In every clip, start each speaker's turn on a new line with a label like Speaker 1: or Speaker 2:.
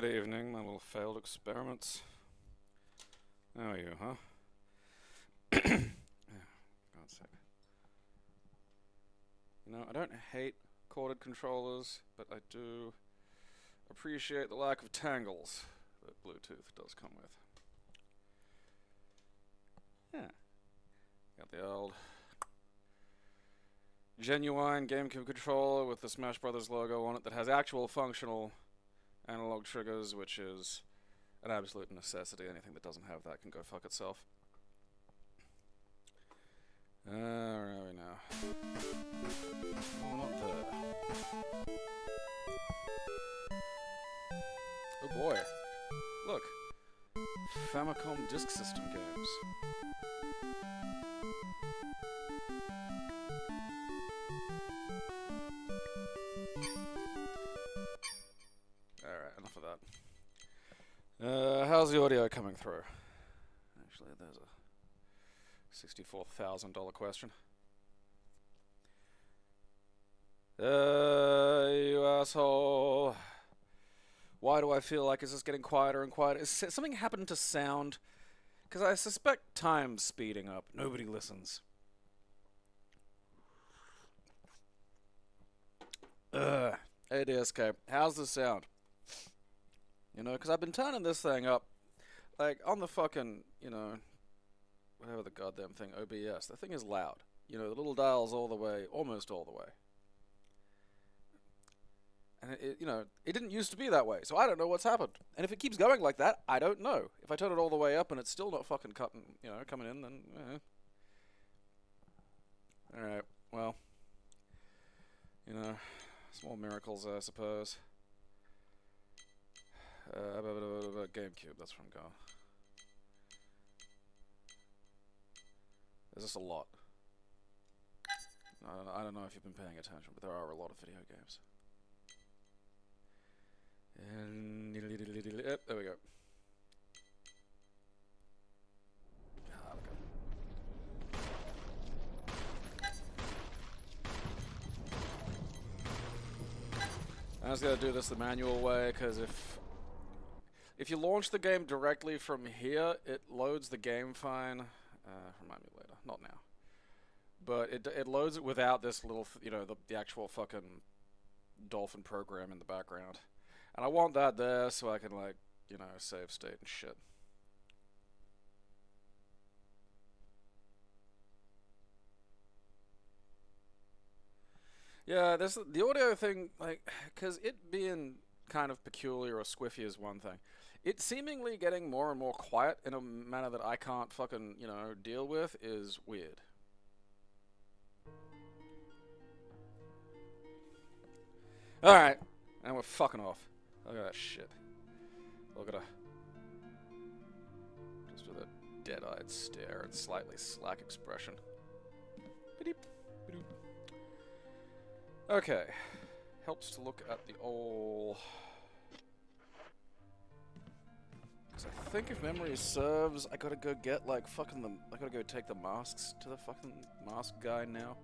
Speaker 1: Good evening, my little failed experiments. How are you, huh? Yeah, God's sake. You know, I don't hate corded controllers, but I do appreciate the lack of tangles that Bluetooth does come with. Yeah. Got the old genuine Gamecube controller with the Smash Brothers logo on it that has actual functional analog triggers, which is an absolute necessity. Anything that doesn't have that can go fuck itself. Where are we now? Oh, not there. Oh boy. Look. Famicom Disk System games. Alright, enough of that. How's the audio coming through? Actually, there's a $64,000 question. You asshole. Why do I feel like it's just getting quieter and quieter? Is something happened to sound? Because I suspect time's speeding up. Nobody listens. Hey DSK, how's the sound? You know, because I've been turning this thing up, like, on the fucking, you know, whatever the goddamn thing, OBS. The thing is loud. You know, the little dial's all the way, almost all the way. And it, you know, it didn't used to be that way, so I don't know what's happened. And if it keeps going like that, I don't know. If I turn it all the way up and it's still not fucking cutting, you know, coming in, then, Alright, well, you know, small miracles, I suppose. Gamecube, that's where I'm going. There's just a lot. I don't know if you've been paying attention, but there are a lot of video games. And yep, there we go. I just gotta do this the manual way, because if you launch the game directly from here, it loads the game fine. Remind me later, not now. But it loads it without this little, you know, the actual fucking Dolphin program in the background. And I want that there so I can, like, you know, save state and shit. Yeah, there's the audio thing, like, because it being kind of peculiar or squiffy is one thing. It seemingly getting more and more quiet in a manner that I can't fucking, you know, deal with is weird. Alright, and we're fucking off. Look at that shit. Look at her. Just with a dead-eyed stare and slightly slack expression. Ba-deep, ba-doop. Okay. Helps to look at the old... Because I think if memory serves, I gotta go get, like, fucking I gotta go take the masks to the fucking mask guy now.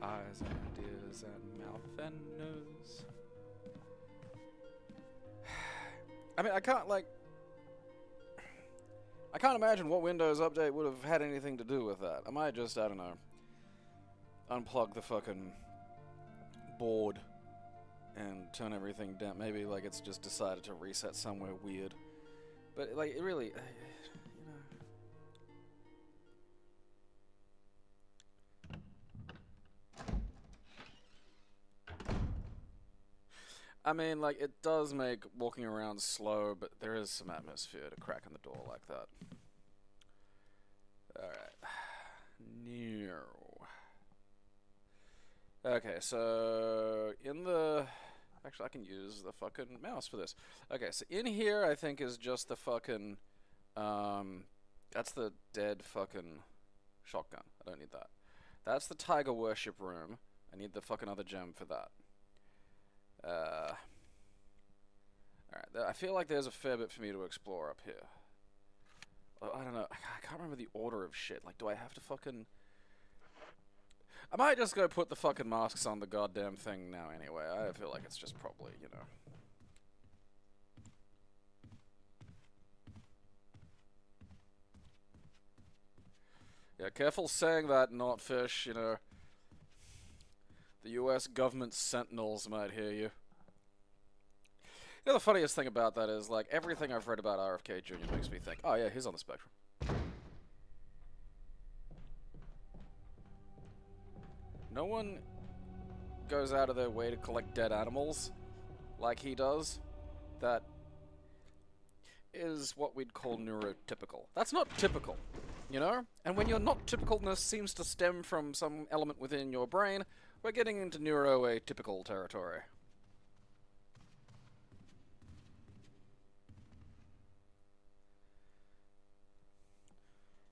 Speaker 1: Eyes and ears and mouth and nose. I mean, I can't imagine what Windows update would have had anything to do with that. I might just, I don't know, unplug the fucking board and turn everything down. Maybe, like, it's just decided to reset somewhere weird. But, like, it really, you know... I mean, like, it does make walking around slow, but there is some atmosphere to cracking the door like that. Alright. Okay, so in the... Actually, I can use the fucking mouse for this. Okay, so in here, I think, is just the fucking... that's the dead fucking shotgun. I don't need that. That's the Tiger Worship Room. I need the fucking other gem for that. Alright, I feel like there's a fair bit for me to explore up here. I don't know. I can't remember the order of shit. Like, do I have to fucking... I might just go put the fucking masks on the goddamn thing now anyway. I feel like it's just probably, you know... Yeah, careful saying that, not fish, you know. The US government sentinels might hear you. You know, the funniest thing about that is, like, everything I've read about RFK Jr. makes me think, oh yeah, he's on the spectrum. No one goes out of their way to collect dead animals like he does. That is what we'd call neurotypical. That's not typical, you know? And when your not typicalness seems to stem from some element within your brain, we're getting into neuroatypical territory.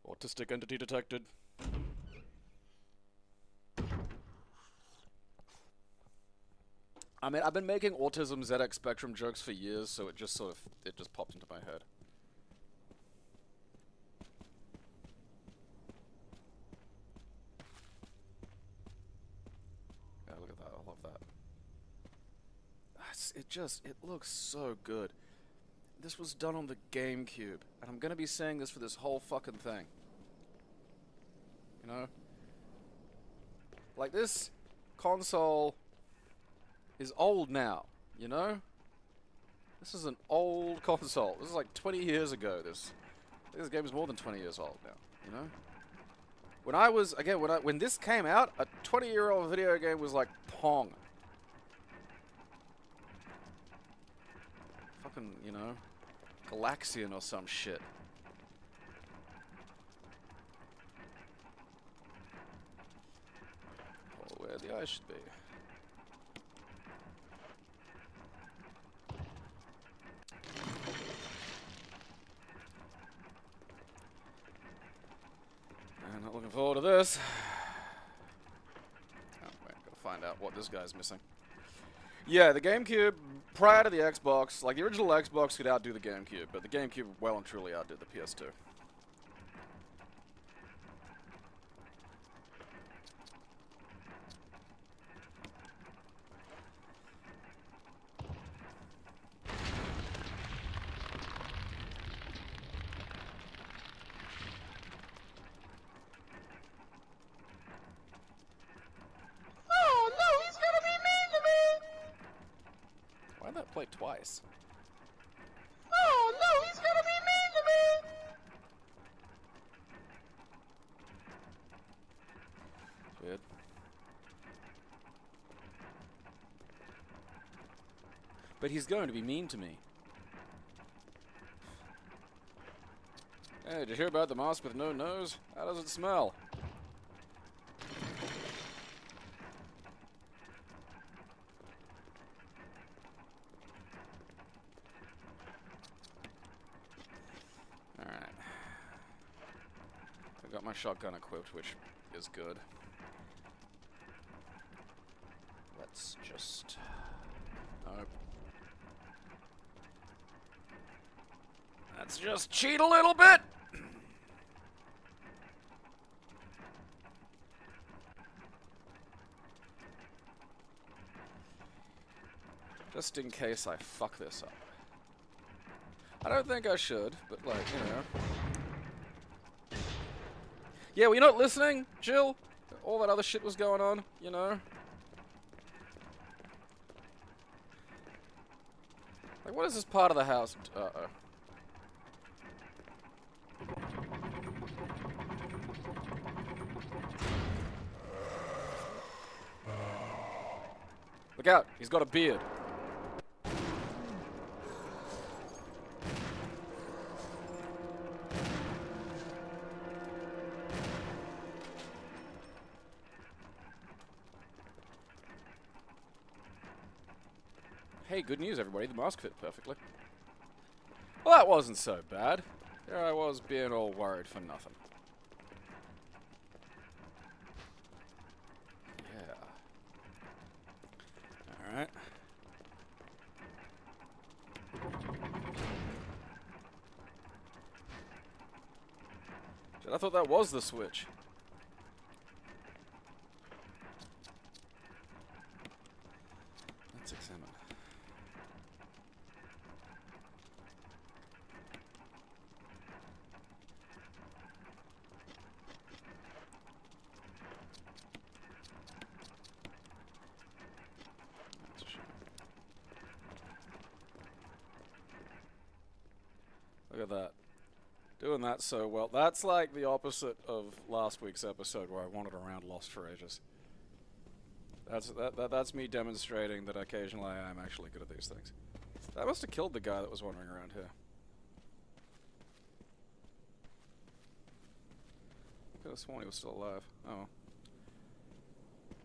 Speaker 1: Autistic entity detected. I mean, I've been making autism ZX Spectrum jokes for years, so it just popped into my head. Yeah, look at that. I love that. It looks so good. This was done on the Gamecube, and I'm gonna be saying this for this whole fucking thing. You know? Like, this console is old now, you know? This is an old console. This is like 20 years ago. I think this game is more than 20 years old now, you know? When I was, again, when this came out, a 20-year-old video game was like Pong. Fucking, you know, Galaxian or some shit. Oh, where the eye should be. I'm not looking forward to this. Oh, wait, gotta find out what this guy's missing. Yeah, the GameCube, prior to the Xbox, like the original Xbox could outdo the GameCube, but the GameCube well and truly outdid the PS2. Why'd that play twice? Oh no, he's gonna be mean to me! Weird. But he's going to be mean to me. Hey, did you hear about the mask with no nose? How does it smell? Got my shotgun equipped, which is good. Let's just... Nope. Let's just cheat a little bit! Just in case I fuck this up. I don't think I should, but like, you know... Yeah, were you not listening, Jill? All that other shit was going on, you know? Like, what is this part of the house? Uh-oh. Look out, he's got a beard. Hey, good news, everybody. The mask fit perfectly. Well, that wasn't so bad. Here I was being all worried for nothing. Yeah. Alright. I thought that was the switch. Let's examine. That's a shame. Look at that. Doing that so well. That's like the opposite of last week's episode where I wandered around lost for ages. That's me demonstrating that occasionally I am actually good at these things. That must have killed the guy that was wandering around here. Could have sworn he was still alive. Oh.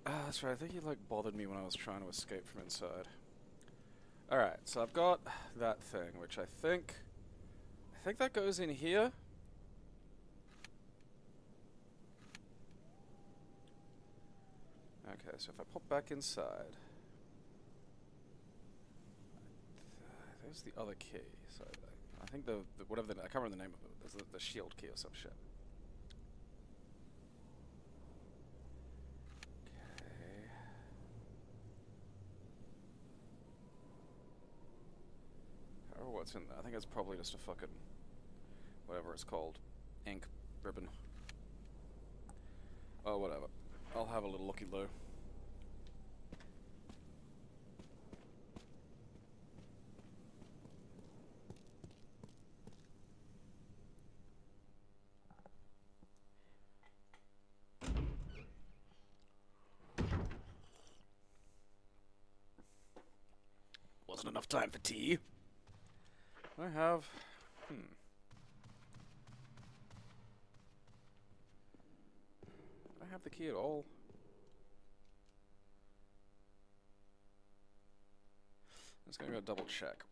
Speaker 1: Ah, that's right. I think he like bothered me when I was trying to escape from inside. Alright, so I've got that thing, which I think that goes in here. Okay, so if I pop back inside, there's the other key. So I think the whatever I can't remember the name of it. There's the shield key or some shit. Okay. Oh, what's in there? I think it's probably just a fucking whatever it's called, ink ribbon. Oh, whatever. I'll have a little looky-loo. Wasn't enough time for tea. I have... I have the key at all. I'm just gonna go double check.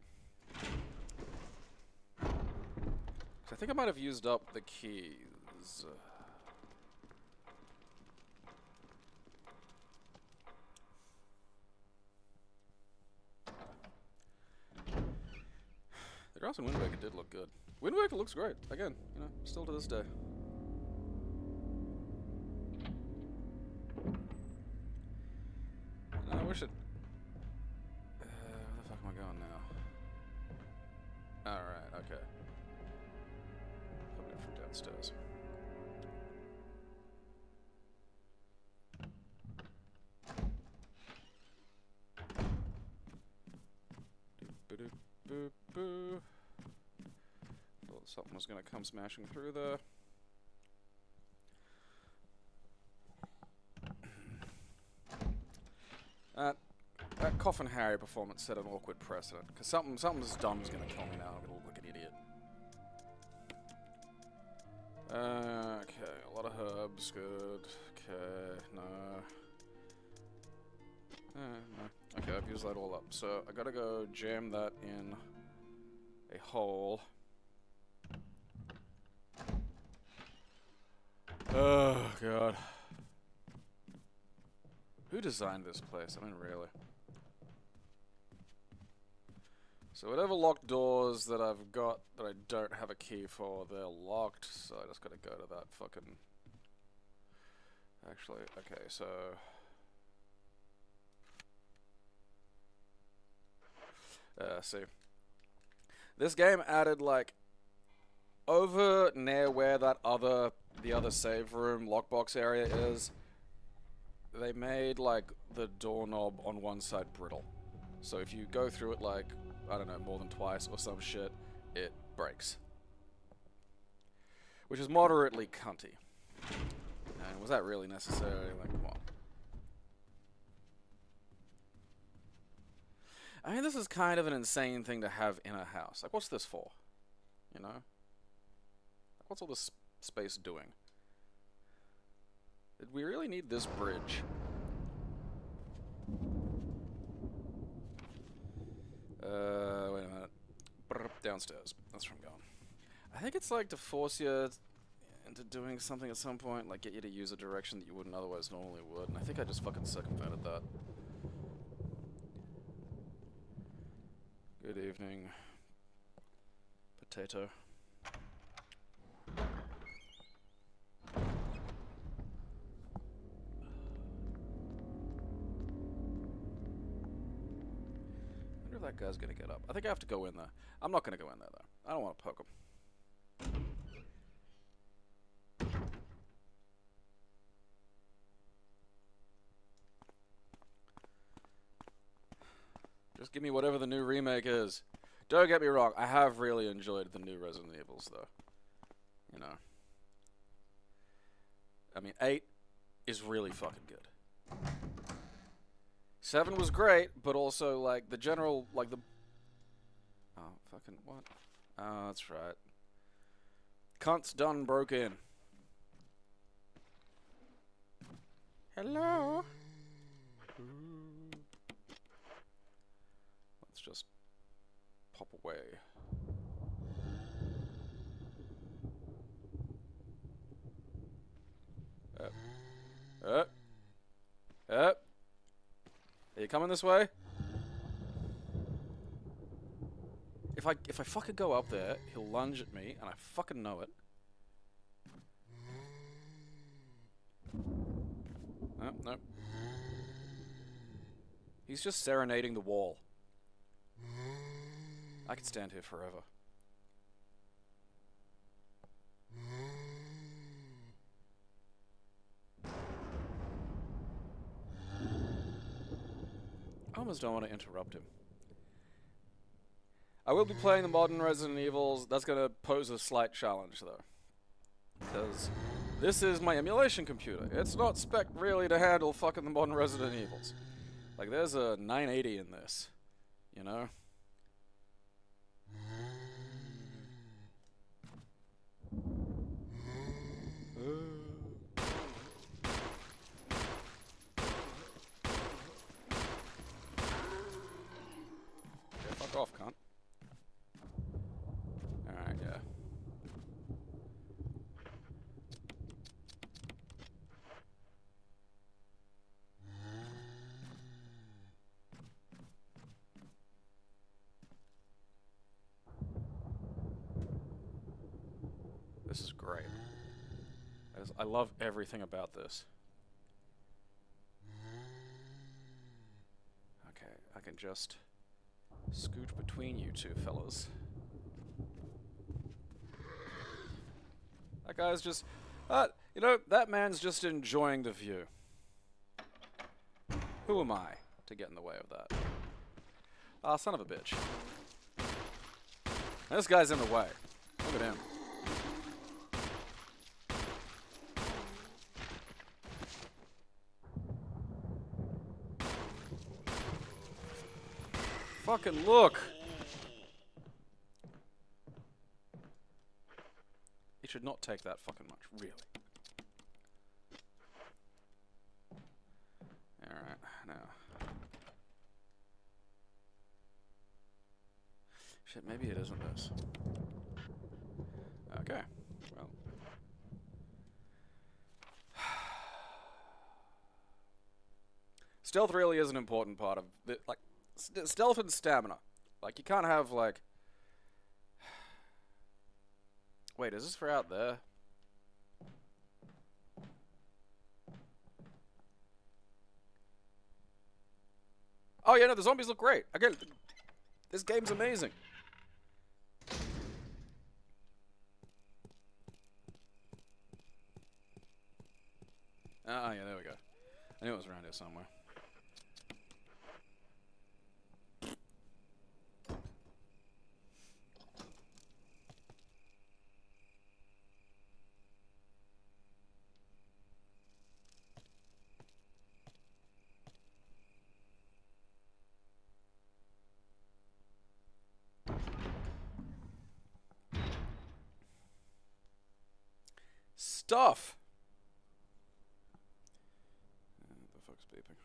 Speaker 1: I think I might have used up the keys. The grass in Wind Waker did look good. Wind Waker looks great. Again, you know, still to this day. I wish it... where the fuck am I going now? Alright, okay. Coming in from downstairs. Boo. Thought something was gonna come smashing through there. That Coffin Harry performance set an awkward precedent, because something's dumb's gonna kill me now. I'm gonna look like an idiot. Okay, a lot of herbs, good. Okay, no. No. Okay, I've used that all up. So I gotta go jam that in a hole. Oh god. Who designed this place? I mean, really. So whatever locked doors that I've got that I don't have a key for, they're locked. So I just gotta go to that fucking... Actually, okay, so... see. This game added, like, over near where that the other save room lockbox area is, they made, like, the doorknob on one side brittle. So if you go through it, like, I don't know, more than twice or some shit, it breaks. Which is moderately cunty. And was that really necessary? Like, come on. I mean, this is kind of an insane thing to have in a house. Like, what's this for? You know? Like, what's all this space doing? Did we really need this bridge? Wait a minute. Downstairs. That's where I'm going. I think it's like to force you into doing something at some point, like get you to use a direction that you wouldn't otherwise normally would, and I think I just fucking circumvented that. Good evening. Potato. that guy's gonna get up. I think I have to go in there. I'm not gonna go in there though. I don't want to poke him. Just give me whatever the new remake is. Don't get me wrong, I have really enjoyed the new Resident Evils though. You know. I mean, 8 is really fucking good. 7 was great, but also, like, the general, like, the... Oh, fucking, what? Oh, that's right. Cunt's done broke in. Hello? Let's just pop away. Are you coming this way? If I fucking go up there, he'll lunge at me, and I fucking know it. No, no. He's just serenading the wall. I could stand here forever. I almost don't want to interrupt him. I will be playing the modern Resident Evils. That's going to pose a slight challenge, though. Because this is my emulation computer. It's not spec really to handle fucking the modern Resident Evils. Like, there's a 980 in this. You know? Fuck off, cunt. Alright, yeah. This is great. I love everything about this. Okay, I can just scoot between you two fellas. That guy's just... you know, that man's just enjoying the view. Who am I to get in the way of that? Ah, son of a bitch. This guy's in the way. Look at him. Fucking look! It should not take that fucking much, really. Alright, now. Shit, maybe it isn't this. Okay, well. Stealth really is an important part of it, like, stealth and stamina. Like, you can't have, like... Wait, is this for out there? Oh, yeah, no, the zombies look great. Again, this game's amazing. Ah, yeah, there we go. I knew it was around here somewhere. Stuff! What the fuck's beeping?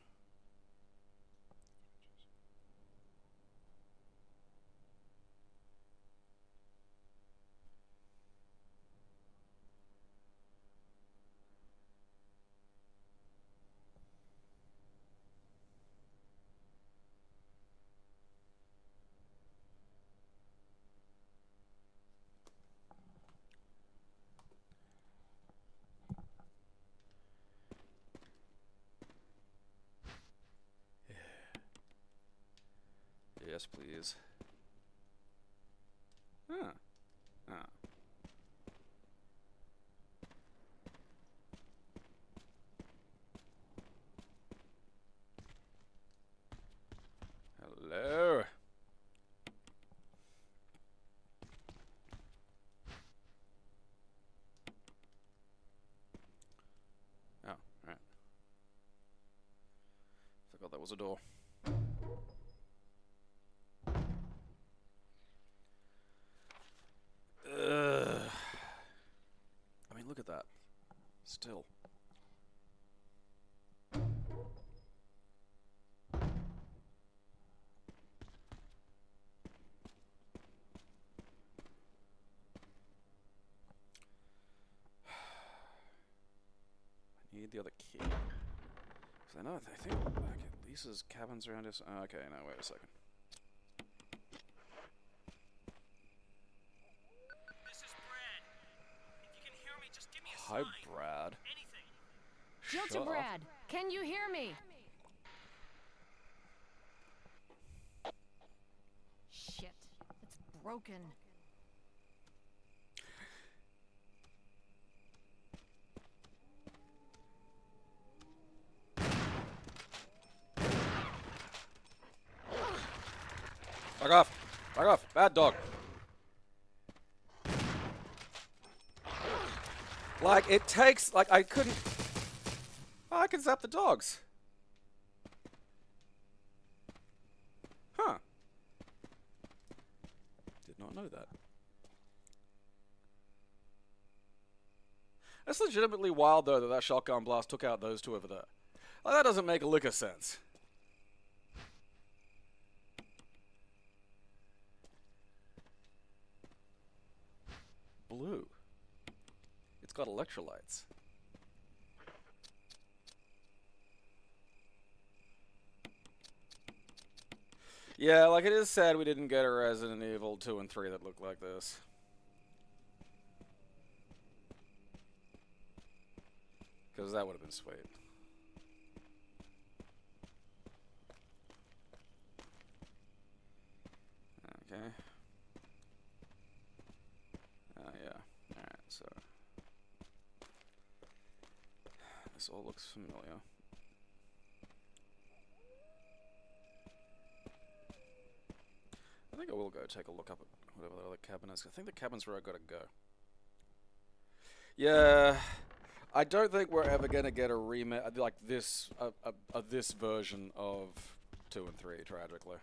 Speaker 1: Yes, please. Huh. Ah. Hello. Oh, right. Forgot that was a door. I mean, look at that. Still. I need the other key. Because I know, I think okay, Lisa's cabin's around us. Okay, no, wait a second.
Speaker 2: This is Brad. If you can hear me, just give me a
Speaker 1: Hi,
Speaker 2: sign.
Speaker 1: Brad.
Speaker 2: Anything.
Speaker 3: Jill to Brad. Can you hear me? Shit. It's broken.
Speaker 1: Back off! Back off! Bad dog! Like, it takes... Like, I couldn't... Oh, I can zap the dogs. Huh. Did not know that. That's legitimately wild, though, that that shotgun blast took out those two over there. Like, that doesn't make a lick of sense. Blue. It's got electrolytes. Yeah, like, it is sad we didn't get a Resident Evil 2 and 3 that looked like this. Because that would have been sweet. Okay. Yeah. Alright, so... This all looks familiar. I think I will go take a look up at whatever the other cabin is. I think the cabin's where I gotta go. Yeah, I don't think we're ever gonna get a remake like this, this version of 2 and 3. Tragically,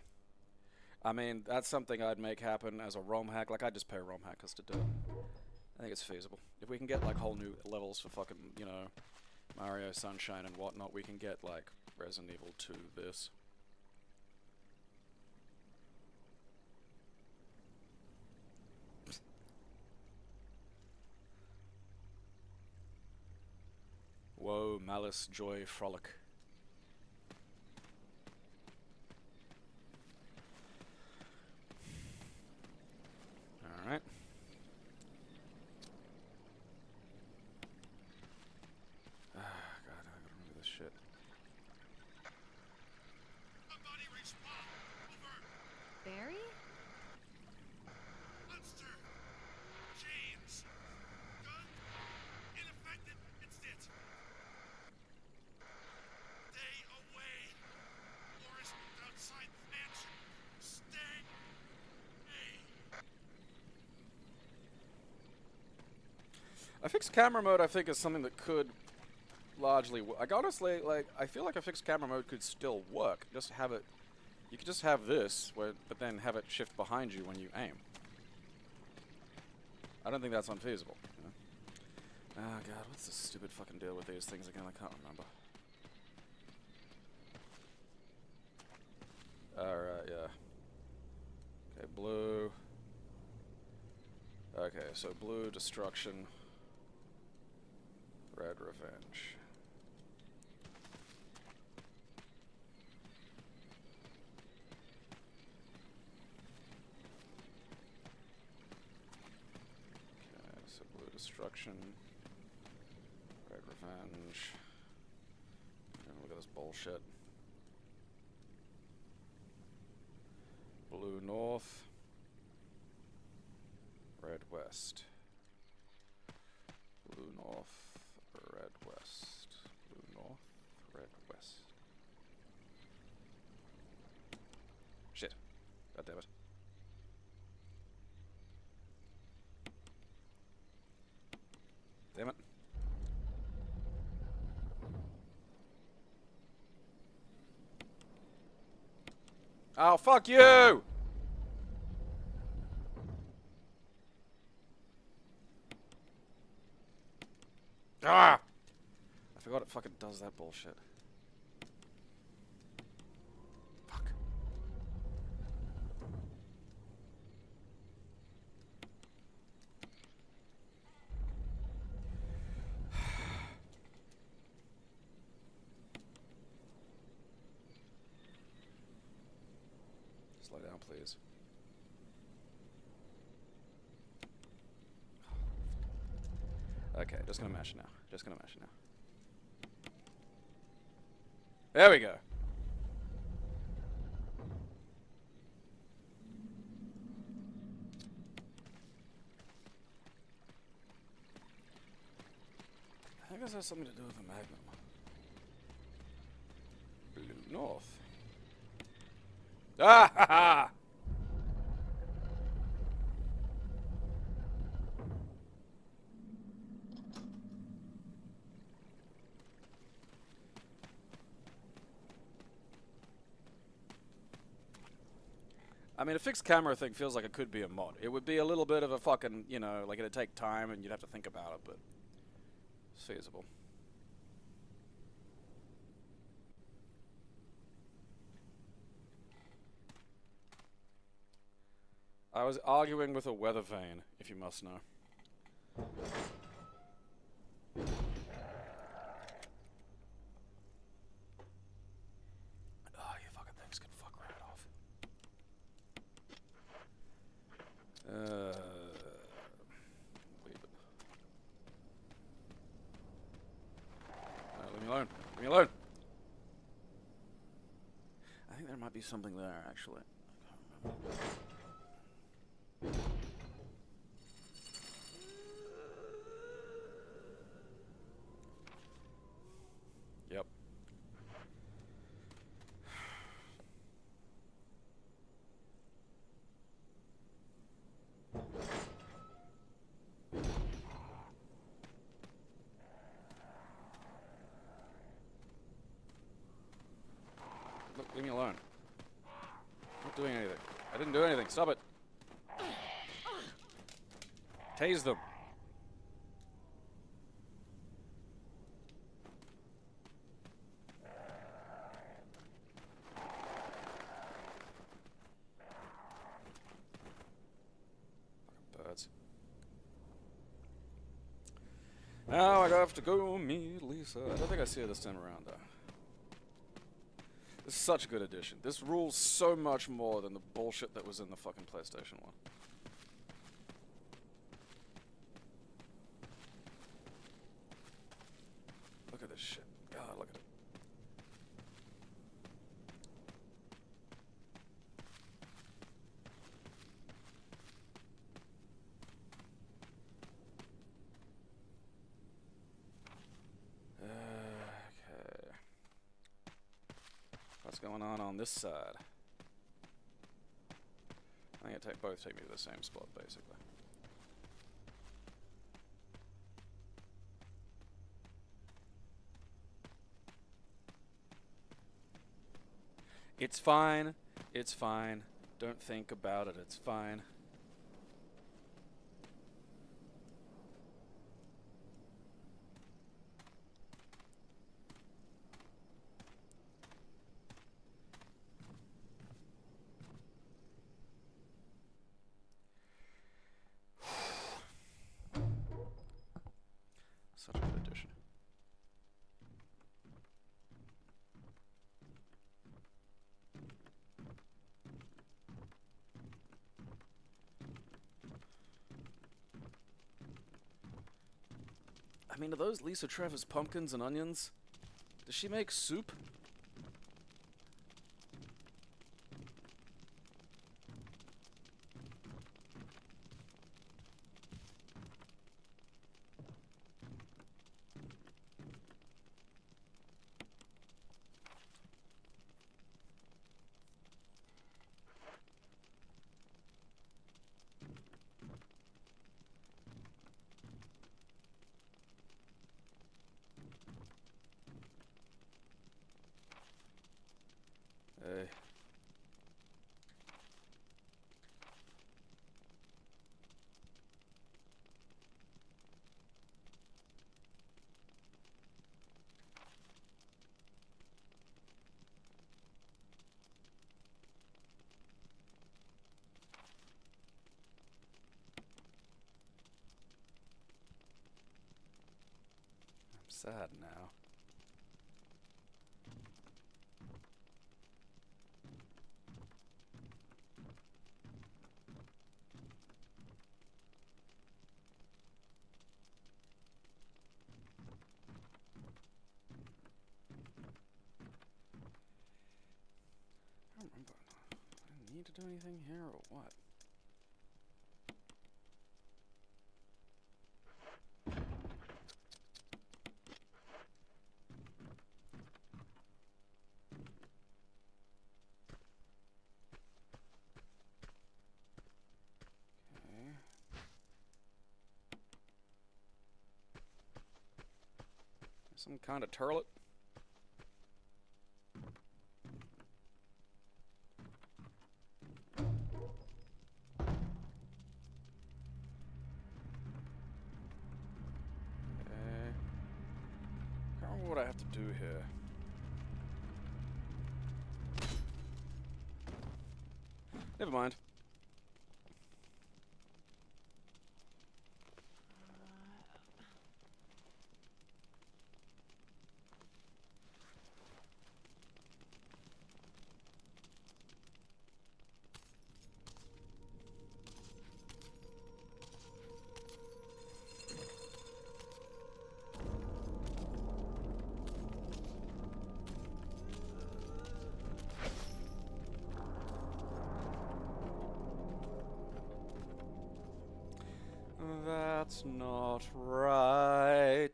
Speaker 1: I mean that's something I'd make happen as a ROM hack. Like I'd just pay ROM hackers to do it. I think it's feasible. If we can get like whole new levels for fucking Mario Sunshine and whatnot, we can get like Resident Evil 2 this. Woe, malice, joy, frolic. Alright. Ah, God, I gotta remember this shit.
Speaker 2: Somebody respond. Over.
Speaker 3: Barry?
Speaker 2: Monster. James. Gun. Ineffective. It's it. Stay away. Forest outside the mansion. Stay. Hey.
Speaker 1: A fixed camera mode, I think, is something that could largely work. Like, honestly, like, I feel like a fixed camera mode could still work. Just have it... You could just have this, but then have it shift behind you when you aim. I don't think that's unfeasible, you know? Oh, God, what's the stupid fucking deal with these things again? I can't remember. Alright, yeah. Okay, blue. Okay, so blue, destruction. Red, revenge. Okay, so blue, destruction. Red, revenge. Look at this bullshit. Blue north. Red west. Blue north. Red west. Blue north. Red west. Shit. God damn it. Damn it. Oh, fuck you! Ah! I forgot it fucking does that bullshit. Fuck. Slow down, please. Okay, just gonna mash it now. Just gonna mash it now. There we go. I think this has something to do with the magnum. Blue north. Ah ha ha! I mean, a fixed camera thing feels like it could be a mod. It would be a little bit of a fucking, you know, like it'd take time and you'd have to think about it, but it's feasible. I was arguing with a weather vane, if you must know. Oh, you fucking things can fuck right off. Leave it. No, leave me alone. Leave me alone. I think there might be something there, actually. I can't remember. Yep. Look, leave me alone. I'm not doing anything. I didn't do anything. Stop it. Tase them. Fucking birds. Now I have to go meet Lisa. I don't think I see her this time around though. This is such a good addition. This rules so much more than the bullshit that was in the fucking PlayStation 1. Look at this shit. God, look at it. Okay. What's going on this side? I think it both take me to the same spot, basically. It's fine. It's fine. Don't think about it. It's fine. Such a good addition. I mean, are those Lisa Trevor's pumpkins and onions? Does she make soup? Sad now. I don't remember. I need to do anything here or what? Some kind of turlet. Okay. Can't remember what I have to do here. Never mind. That's not right.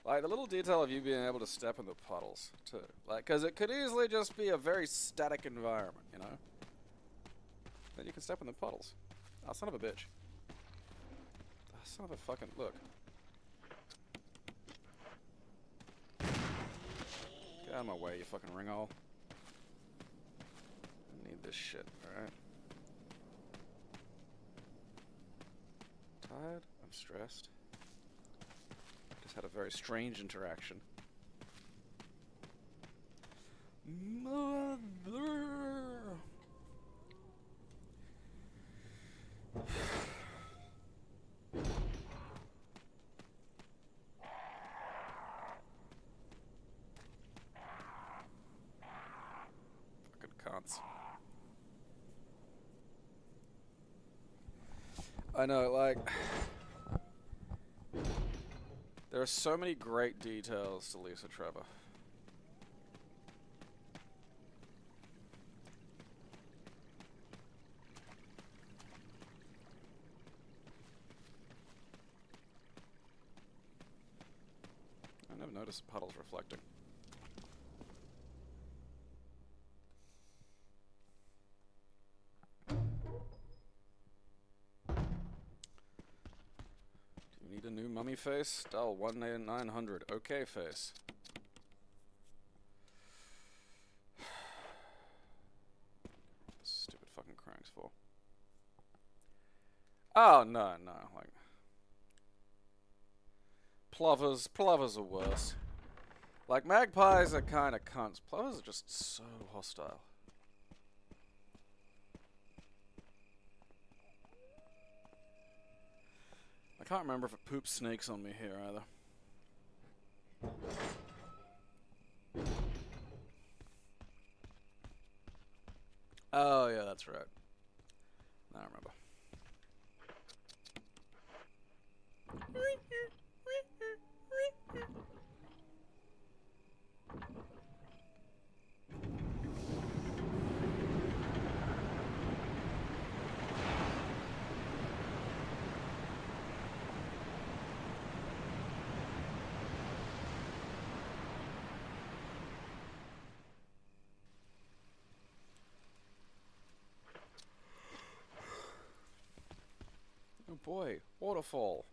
Speaker 1: Like, the little detail of you being able to step in the puddles, too. Like, because it could easily just be a very static environment, you know? Then you can step in the puddles. Oh, son of a bitch. Oh, son of a fucking... Look. Get out of my way, you fucking ringhole. I need this shit, alright? Tired? I'm stressed. Just had a very strange interaction. Mother! Fucking cunts. I know, like... There are so many great details to Lisa Trevor. I never noticed the puddles reflecting. Do you need a new mummy face? Dial 1-900. Okay face. Stupid fucking cranks for. Oh no, no, like plovers are worse. Like magpies are kind of cunts. Plovers are just so hostile. I can't remember if it poops snakes on me here either. Oh yeah, that's right. Now I remember. Oh boy, waterfall.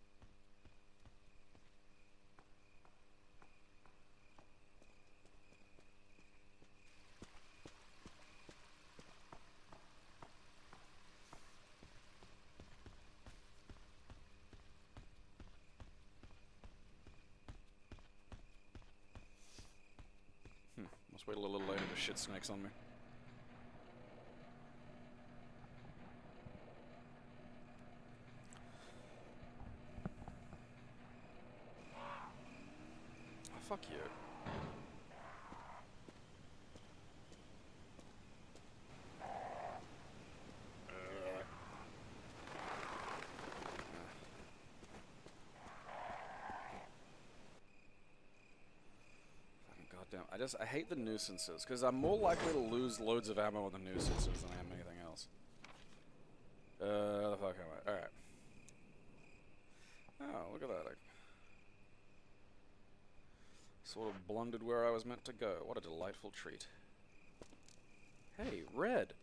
Speaker 1: Must wait a little later to shit snakes on me. fuck you. Goddamn, I hate the nuisances, because I'm more likely to lose loads of ammo on the nuisances than I am anything else. The fuck am I? Alright. Oh, look at that. I sort of blundered where I was meant to go. What a delightful treat. Hey, red!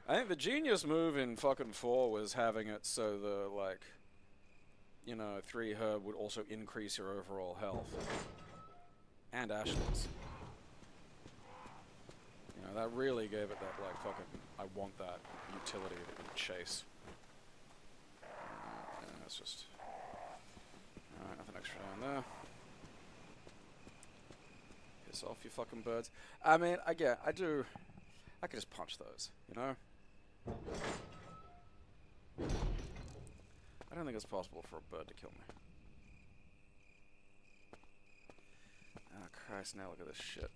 Speaker 1: I think the genius move in fucking 4 was having it so the, like, you know, 3 herb would also increase your overall health. And Ashley's. You know, that really gave it that, like, fucking, I want that utility that you chase. Yeah, that's just... Alright, nothing extra down there. Piss off, you fucking birds. I mean, again, I could just punch those, you know? I don't think it's possible for a bird to kill me. Oh Christ, now look at this shit.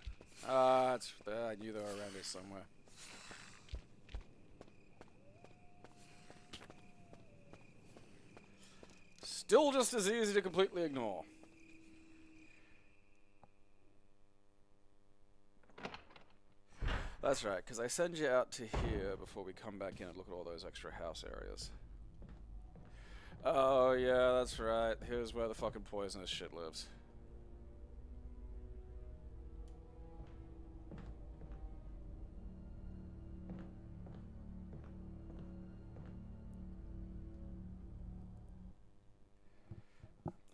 Speaker 1: Ah, it's there. I knew they were around here somewhere. Still just as easy to completely ignore. That's right, because I send you out to here before we come back in and look at all those extra house areas. Oh, yeah, that's right. Here's where the fucking poisonous shit lives.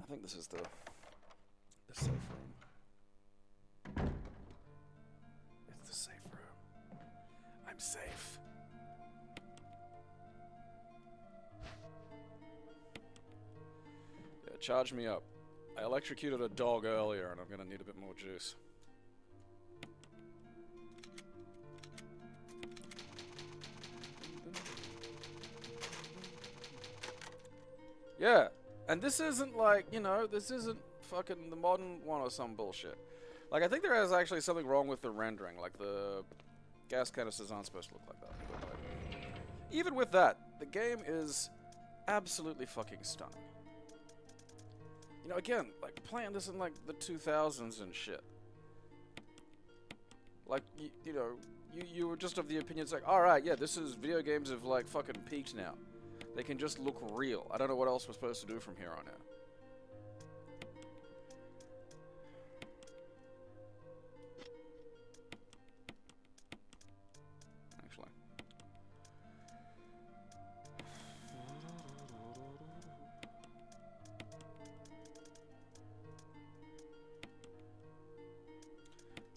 Speaker 1: I think this is the safe room. It's the safe room. I'm safe. Yeah, charge me up. I electrocuted a dog earlier and I'm gonna need a bit more juice. Yeah, and this isn't like, you know, this isn't fucking the modern one or some bullshit. Like, I think there is actually something wrong with the rendering. Like, the gas canisters aren't supposed to look like that. But, like, even with that, the game is absolutely fucking stunning. You know, again, like, playing this in, like, the 2000s and shit. Like, you know, you were just of the opinion, it's like, alright, yeah, this is, video games have, like, fucking peaked now. They can just look real. I don't know what else we're supposed to do from here on out. Actually.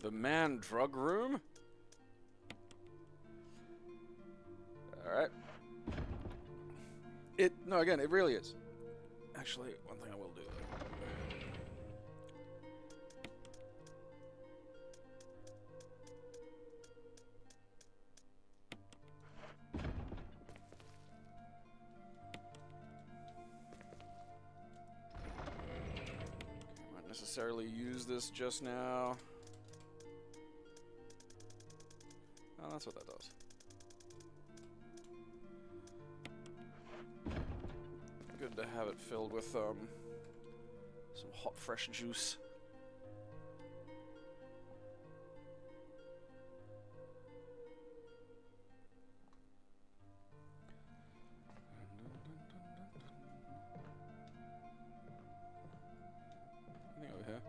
Speaker 1: The man drug room? Alright. No, again, it really is. Actually, one thing I will do, though. Won't necessarily use this just now. Oh, that's what that does. Good to have it filled with some hot, fresh juice. Anything over here?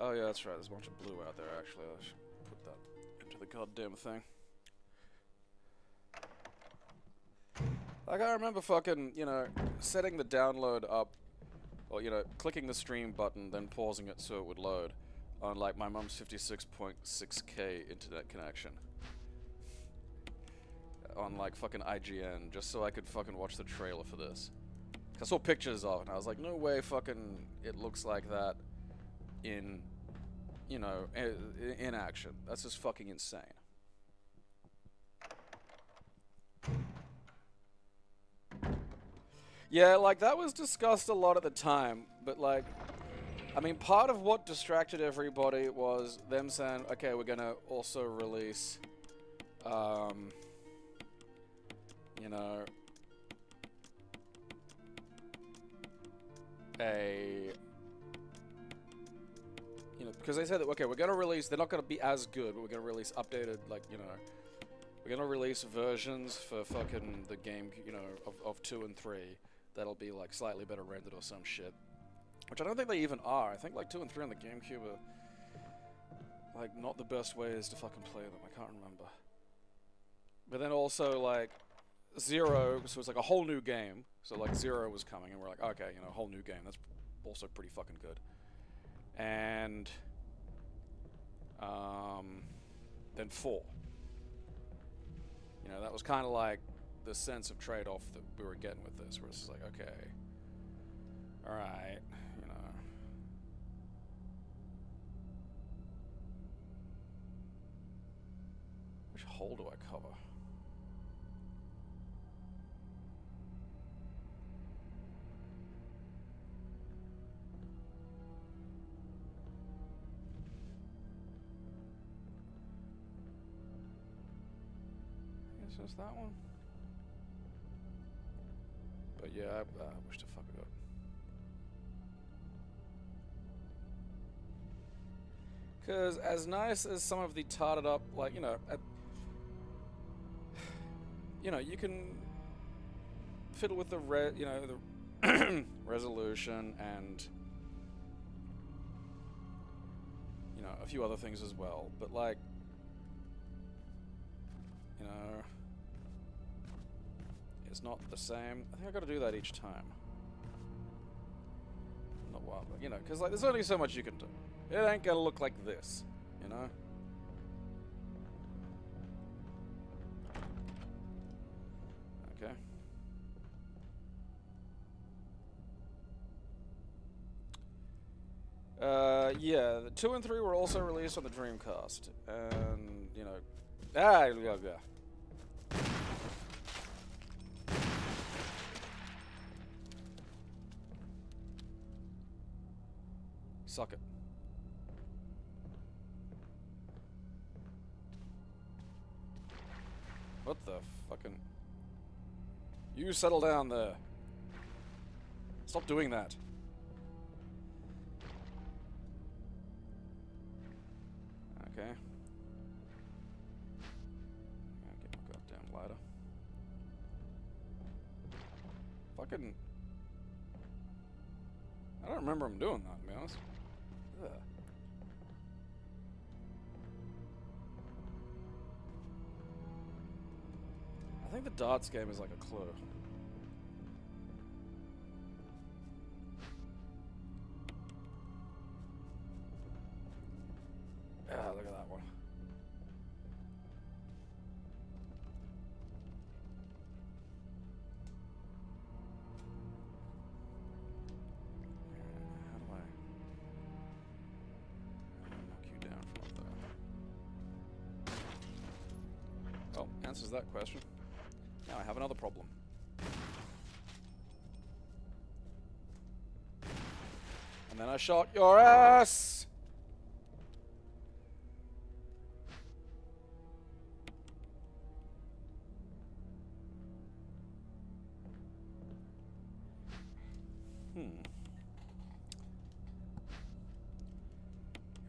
Speaker 1: Oh yeah, that's right. There's a bunch of blue out there. Actually, I should put that into the goddamn thing. Like, I remember fucking, you know, setting the download up, or, you know, clicking the stream button, then pausing it so it would load on, like, my mum's 56.6K internet connection. On, like, fucking IGN, just so I could fucking watch the trailer for this. I saw pictures of it, and I was like, no way fucking it looks like that in, you know, in action. That's just fucking insane. Yeah, like, that was discussed a lot at the time, but, like, I mean, part of what distracted everybody was them saying, okay, we're gonna also release, you know, because they said that, okay, we're gonna release, they're not gonna be as good, but we're gonna release updated, like, you know, we're gonna release versions for fucking the game, you know, of 2 and 3 that'll be, like, slightly better rendered or some shit. Which I don't think they even are. I think, like, 2 and 3 on the Gamecube are, like, not the best ways to fucking play them. I can't remember. But then also, like, 0, so it's like a whole new game. So, like, 0 was coming, and we're like, okay, you know, a whole new game. That's also pretty fucking good. And then 4. You know, that was kind of like the sense of trade-off that we were getting with this, where it's like, okay, alright, you know. Which hole do I cover? Is this that one? But yeah, I wish to fuck it up. Because as nice as some of the tarted up, like, you know, you can fiddle with the the resolution and, you know, a few other things as well. But, like, you know, it's not the same. I think I got to do that each time. Not well, but, you know, because, like, there's only so much you can do. It ain't gonna look like this, you know? Okay. Yeah, the 2 and 3 were also released on the Dreamcast, and, you know, yeah. Suck it. What the fucking... You settle down there. Stop doing that. Okay. I'll get my goddamn ladder. Fucking... I don't remember him doing that, to be honest. Ugh. I think the darts game is like a clue. Ah, look at that one. How do I knock you down from up there? Oh, answers that question. Now I have another problem. And then I shot your ass! I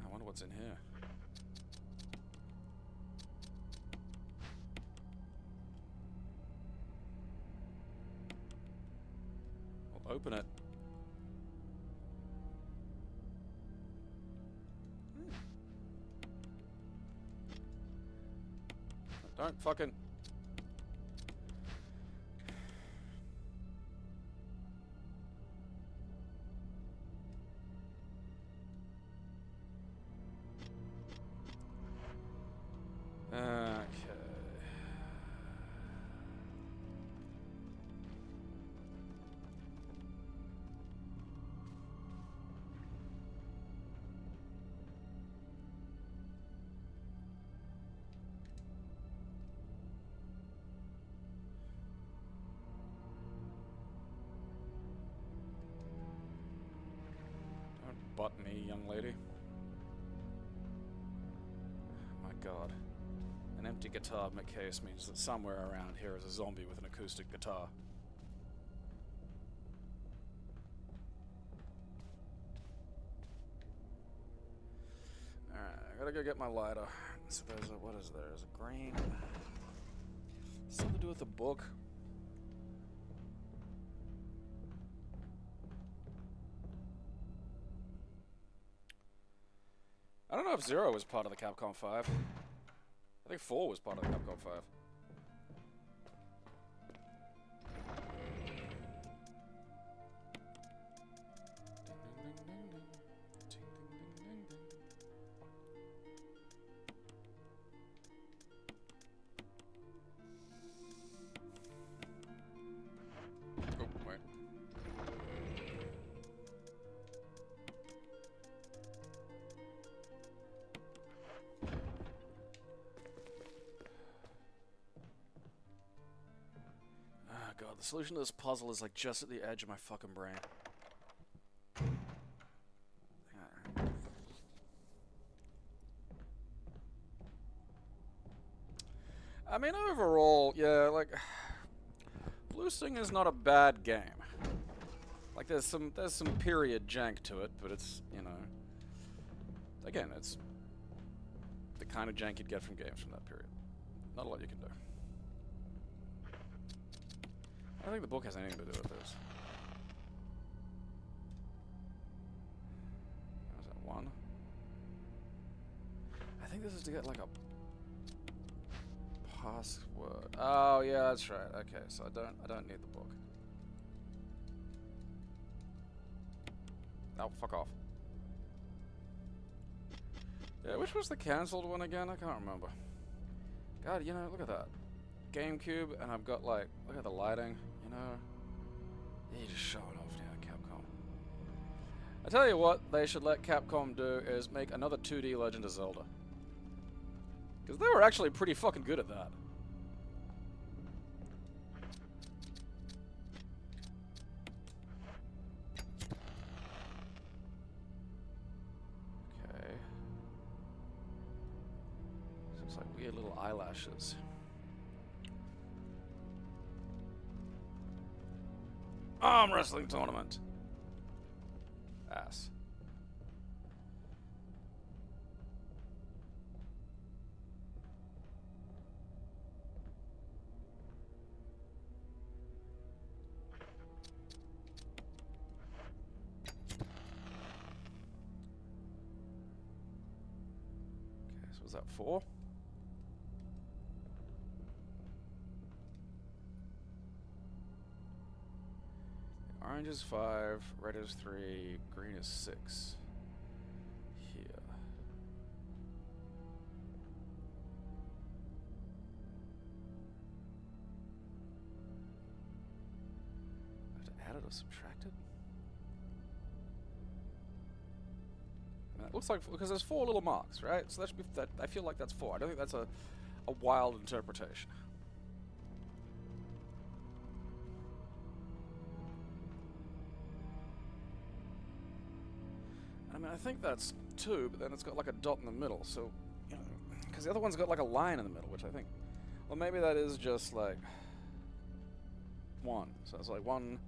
Speaker 1: wonder what's in here. I'll open it. Don't fucking... Okay. buttony young lady. My god. An empty guitar case means that somewhere around here is a zombie with an acoustic guitar. Alright, I gotta go get my lighter. So there's a, what is there? There's a green... Something to do with the book. I don't know if 0 was part of the Capcom 5. I think 4 was part of the Capcom 5. Oh, wait. God, the solution to this puzzle is like just at the edge of my fucking brain. I mean, overall, yeah, like Blue Sting is not a bad game. Like there's some period jank to it, but it's, you know, again, it's the kind of jank you'd get from games from that period. Not a lot you can do. I don't think the book has anything to do with this. Was that 1? I think this is to get like a password. Oh yeah, that's right. Okay, so I don't need the book. Oh, fuck off. Yeah, which was the cancelled one again? I can't remember. God, you know, look at that. Gamecube, and I've got like, look at the lighting, you know. You're just showing off now, Capcom. I tell you what they should let Capcom do is make another 2D Legend of Zelda. Because they were actually pretty fucking good at that. Okay. Looks like weird little eyelashes. Arm wrestling tournament. Ass. Okay, so was that 4? Orange is 5, red is 3, green is 6. Here. I have to add it or subtract it? I mean, it looks like, because there's 4 little marks, right? So that should be, that, I feel like that's 4. I don't think that's a wild interpretation. I mean, I think that's 2, but then it's got like a dot in the middle, so, you know, because the other one's got like a line in the middle, which I think, well, maybe that is just like 1. So it's like 1.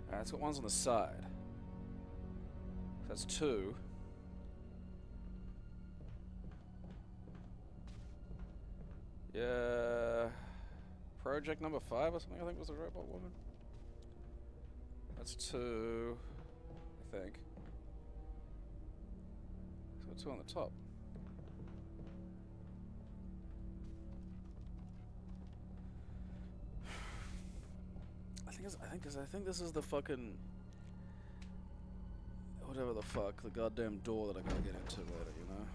Speaker 1: Alright, it's got ones on the side. That's 2. Yeah, project number 5 or something, I think was the robot woman. That's 2, I think. So 2 on the top. I think this is the fucking whatever the fuck, the goddamn door that I gotta get into later, you know.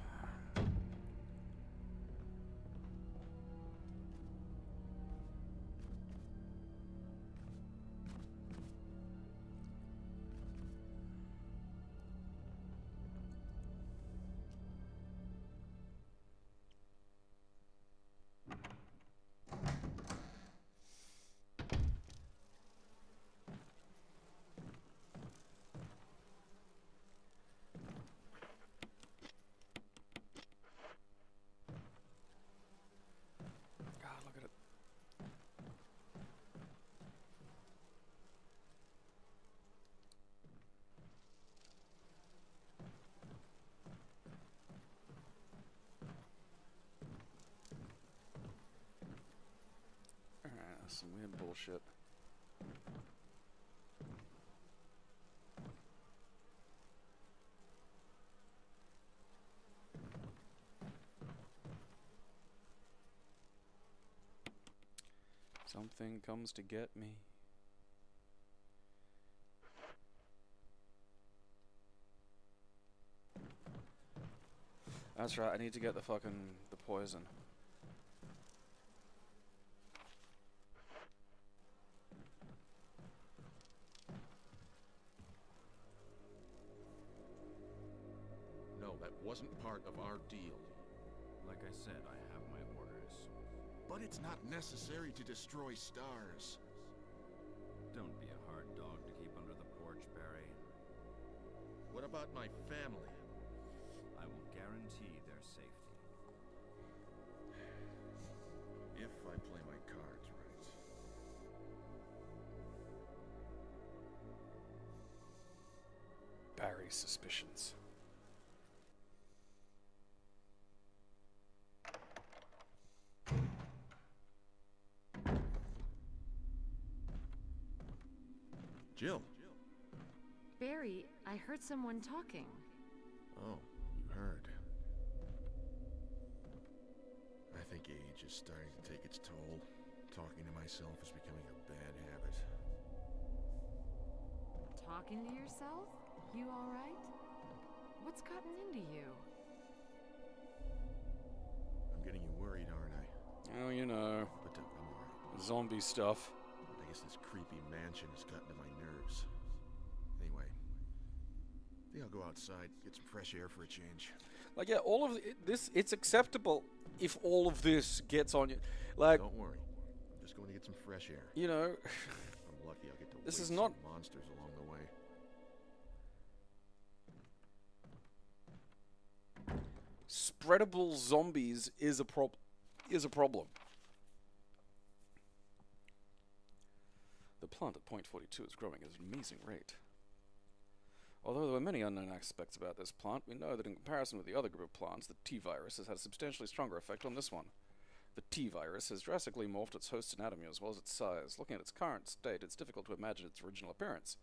Speaker 1: bullshit. Something comes to get me. That's right, I need to get the poison.
Speaker 4: No, that wasn't part of our deal.
Speaker 5: Like I said, I have my orders.
Speaker 4: But it's not necessary to destroy stars.
Speaker 5: Don't be a hard dog to keep under the porch, Barry.
Speaker 4: What about my family?
Speaker 5: I will guarantee their safety.
Speaker 4: If I play my cards right.
Speaker 1: Barry's suspicions.
Speaker 4: Jill.
Speaker 3: Barry, I heard someone talking.
Speaker 4: Oh, you heard. I think age is starting to take its toll. Talking to myself is becoming a bad habit.
Speaker 3: Talking to yourself? You alright? What's gotten into you?
Speaker 4: I'm getting you worried, aren't I?
Speaker 1: Oh, you know,
Speaker 4: But I'm alright.
Speaker 1: zombie stuff.
Speaker 4: I guess this creepy mansion has gotten to my nerves. Anyway, I think I'll go outside, get some fresh air for a change.
Speaker 1: Like, yeah, all of this, it's acceptable if all of this gets on you. Like,
Speaker 4: Don't worry. I'm just going to get some fresh air.
Speaker 1: you know,
Speaker 4: I'm lucky I'll get to
Speaker 1: This
Speaker 4: wait
Speaker 1: is not-
Speaker 4: some monsters along the way.
Speaker 1: spreadable zombies is a problem. The plant at point 42 is growing at an amazing rate. Although there are many unknown aspects about this plant, we know that in comparison with the other group of plants, the T-virus has had a substantially stronger effect on this one. The T-virus has drastically morphed its host anatomy as well as its size. Looking at its current state, it's difficult to imagine its original appearance.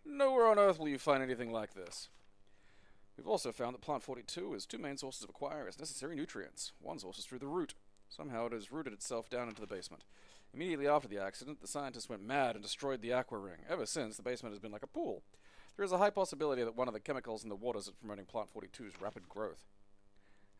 Speaker 1: Nowhere on Earth will you find anything like this. We've also found that plant 42 has two main sources of acquiring its necessary nutrients. One source is through the root. Somehow it has rooted itself down into the basement. Immediately after the accident, the scientists went mad and destroyed the Aqua ring. Ever since, the basement has been like a pool. There is a high possibility that one of the chemicals in the waters is promoting plant 42's rapid growth.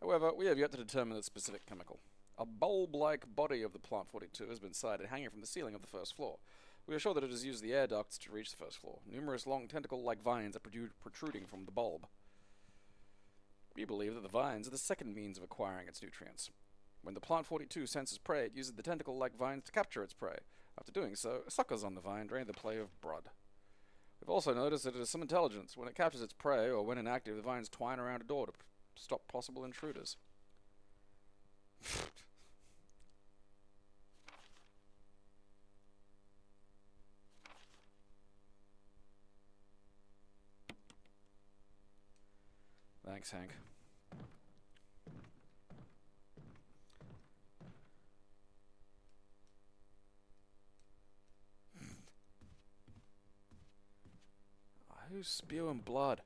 Speaker 1: However, we have yet to determine the specific chemical. A bulb-like body of the plant 42 has been sighted hanging from the ceiling of the first floor. We are sure that it has used the air ducts to reach the first floor. Numerous long tentacle-like vines are protruding from the bulb. We believe that the vines are the second means of acquiring its nutrients. When the plant 42 senses prey, it uses the tentacle-like vines to capture its prey. After doing so, suckers on the vine drain the play of blood. We've also noticed that it has some intelligence. When it captures its prey, or when inactive, the vines twine around a door to stop possible intruders. Thanks, Hank. Who's spewing blood?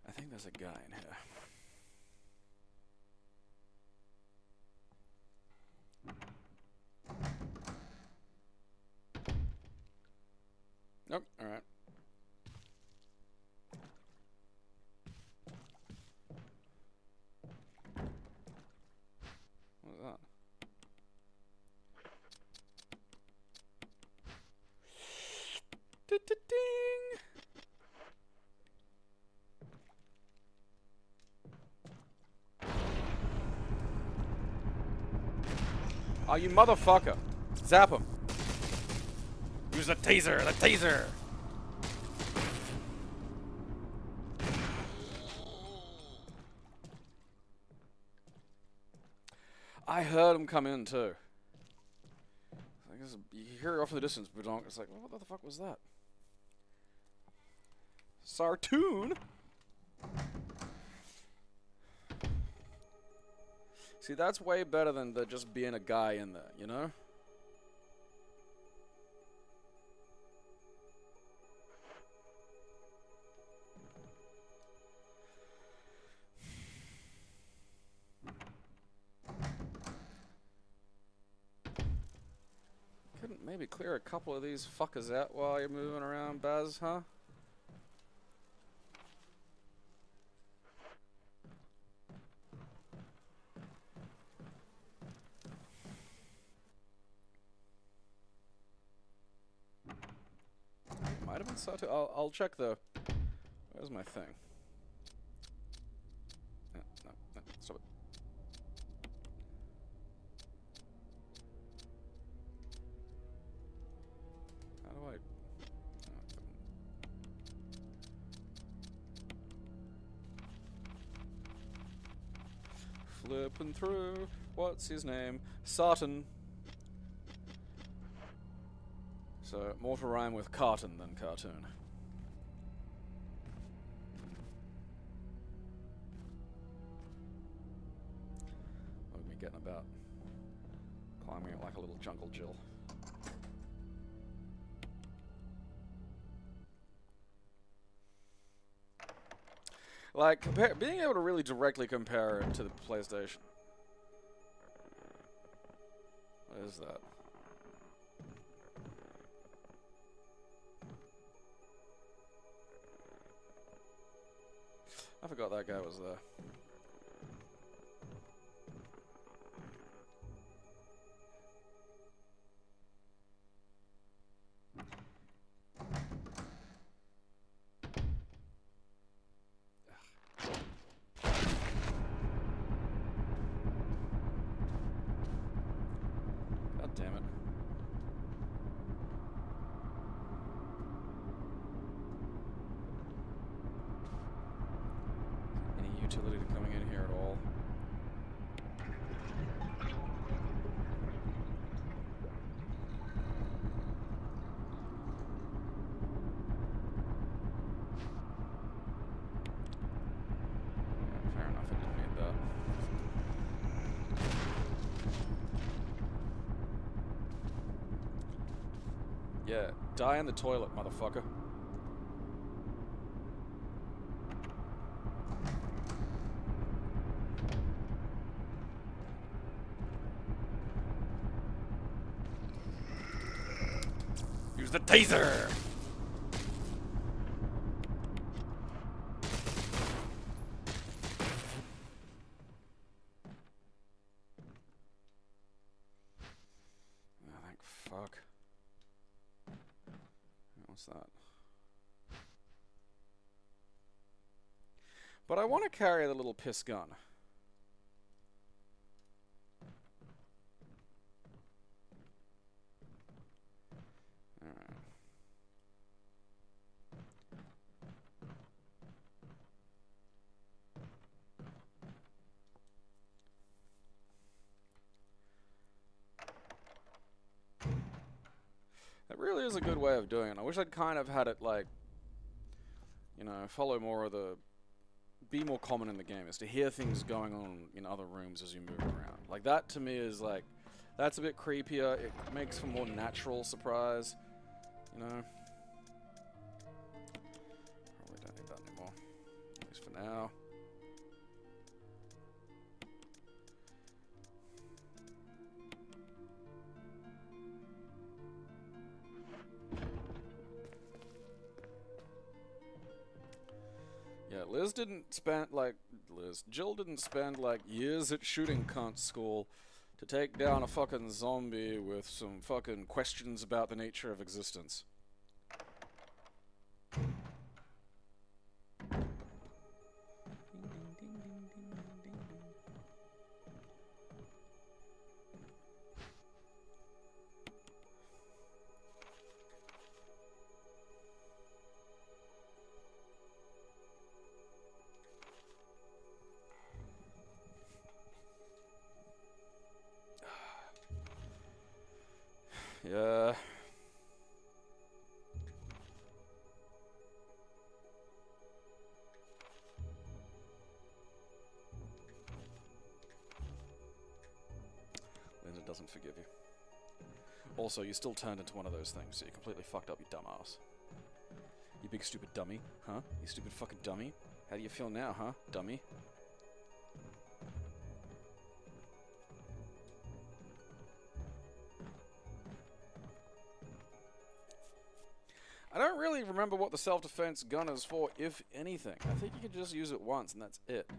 Speaker 1: I think there's a guy in here. Nope, alright. What was that? Ding! Oh, you motherfucker! Zap him! Use the taser! The taser! I heard him come in too. I guess you hear it off in the distance, but it's like, what the fuck was that? Sartoon? See, that's way better than just being a guy in there, you know? Couldn't maybe clear a couple of these fuckers out while you're moving around, Baz, huh? Might have been Sato. I'll check though. Where's my thing? No, stop it. How do I? Flipping through. What's his name? Sarton. So, more to rhyme with carton than cartoon. Look at me getting about. Climbing it like a little jungle Jill. Like, being able to really directly compare it to the PlayStation. What is that? I forgot that guy was there. God damn it. Utility to coming in here at all. Fair enough, I didn't need that. Yeah, die in the toilet, motherfucker. Use the taser! Oh, thank fuck. What's that? But I want to carry the little piss gun. That really is a good way of doing it. I wish I'd kind of had it like, you know, follow more of the, be more common in the game, is to hear things going on in other rooms as you move around. Like that to me is like, that's a bit creepier. It makes for more natural surprise, you know. Probably don't need that anymore, at least for now. Yeah, Jill didn't spend like years at shooting cunt school to take down a fucking zombie with some fucking questions about the nature of existence. Yeah. doesn't forgive you. Also, you still turned into one of those things, so you're completely fucked up, you dumbass. You big stupid dummy, huh? You stupid fucking dummy. How do you feel now, huh, dummy? I don't really remember what the self-defense gun is for, if anything. I think you can just use it once and that's it.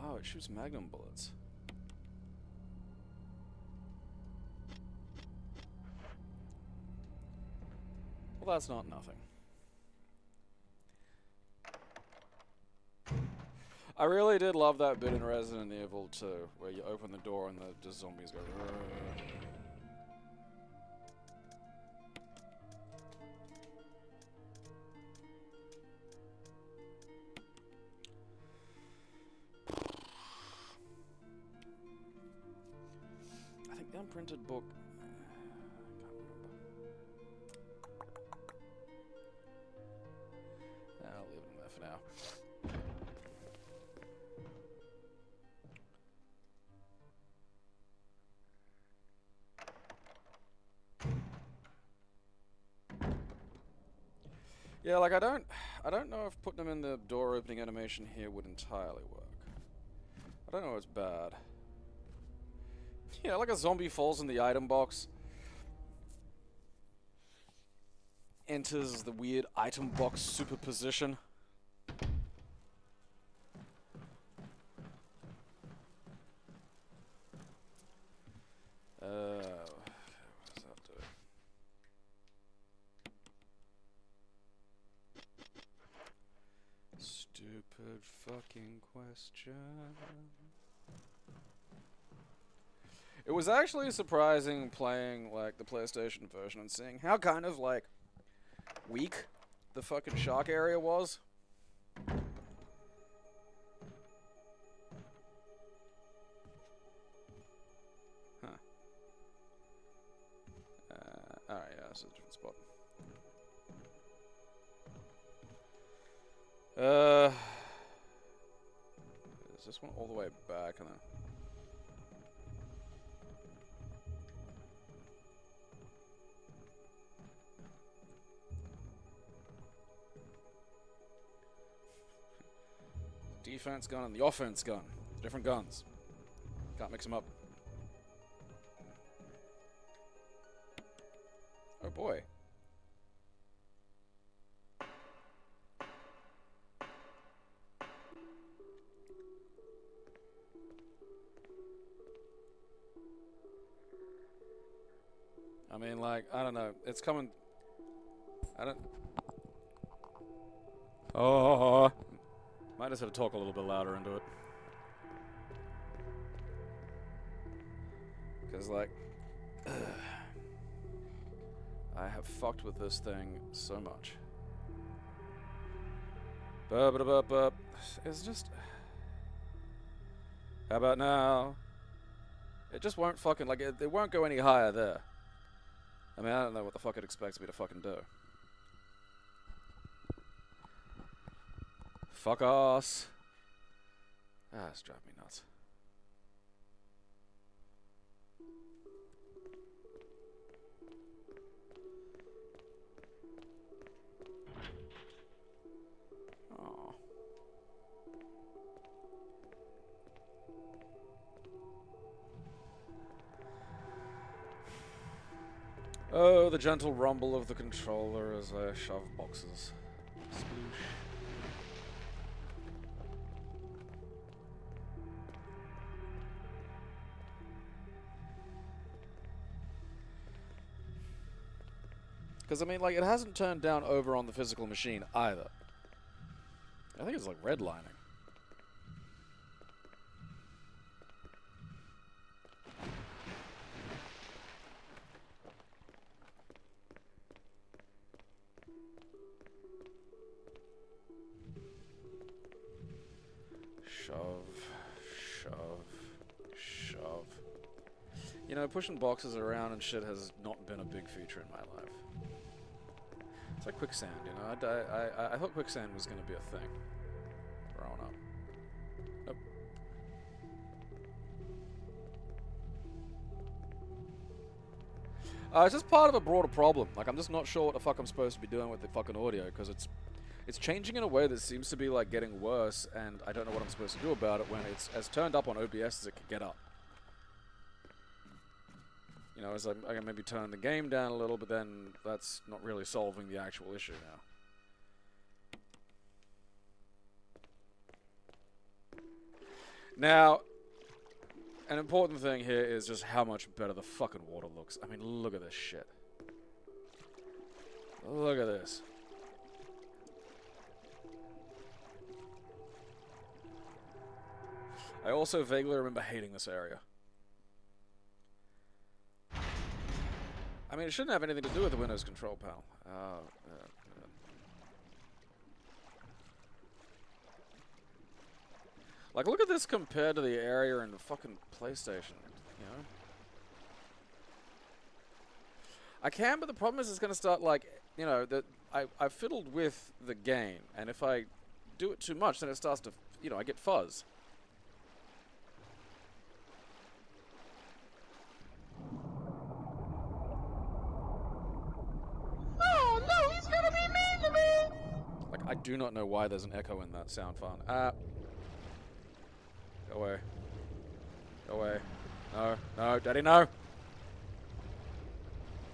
Speaker 1: Oh, it shoots magnum bullets. Well, that's not nothing. I really did love that bit in Resident Evil 2, where you open the door and the zombies go. I think the unprinted book. I'll leave it in there for now. Yeah, like I don't know if putting them in the door opening animation here would entirely work. I don't know if it's bad. Yeah, like a zombie falls in the item box. Enters the weird item box superposition. What does that do? Stupid fucking question. It was actually surprising playing like the PlayStation version and seeing how kind of like weak the fucking shark area was. Huh. Alright, yeah, this is a different spot. Is this one all the way back? And then defense gun and the offense gun. Different guns. Can't mix them up. Oh boy. I mean, like, I don't know. It's coming. I don't. Oh. Might just have to talk a little bit louder into it. Because, like, I have fucked with this thing so much. Bup. It's just. How about now? It just won't fucking, like, it won't go any higher there. I mean, I don't know what the fuck it expects me to fucking do. Fuck ass. Ah, it's driving me nuts. Aww. Oh, the gentle rumble of the controller as I shove boxes. Sploosh. Because, I mean, like, it hasn't turned down over on the physical machine either. I think it's, like, redlining. You know, pushing boxes around and shit has not been a big feature in my life. It's like quicksand, you know. I thought quicksand was going to be a thing growing up. Nope. It's just part of a broader problem. Like, I'm just not sure what the fuck I'm supposed to be doing with the fucking audio, because it's changing in a way that seems to be, like, getting worse, and I don't know what I'm supposed to do about it when it's as turned up on OBS as it can get up. You know, as I can maybe turn the game down a little, but then that's not really solving the actual issue now. Now, an important thing here is just how much better the fucking water looks. I mean, look at this shit. Look at this. I also vaguely remember hating this area. I mean, it shouldn't have anything to do with the Windows control panel. Like, look at this compared to the area in the fucking PlayStation, you know? I can, but the problem is it's going to start, like, you know, that I fiddled with the game, and if I do it too much, then it starts to, you know, I get fuzz. Like, I do not know why there's an echo in that sound font. Go away. Go away. No, no, Daddy, no!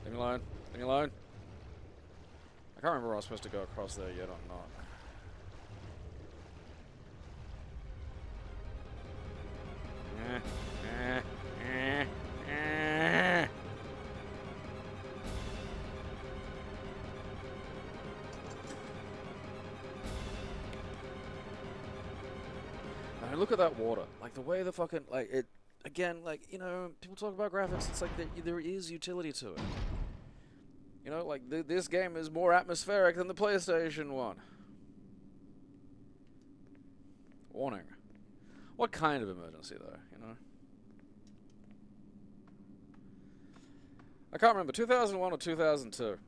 Speaker 1: Leave me alone. Leave me alone. I can't remember if I was supposed to go across there yet or not. Look at that water. Like, the way the fucking, like, it, again, like, you know, people talk about graphics, it's like there is utility to it. You know, like, this game is more atmospheric than the PlayStation one. Warning. What kind of emergency, though, you know? I can't remember, 2001 or 2002.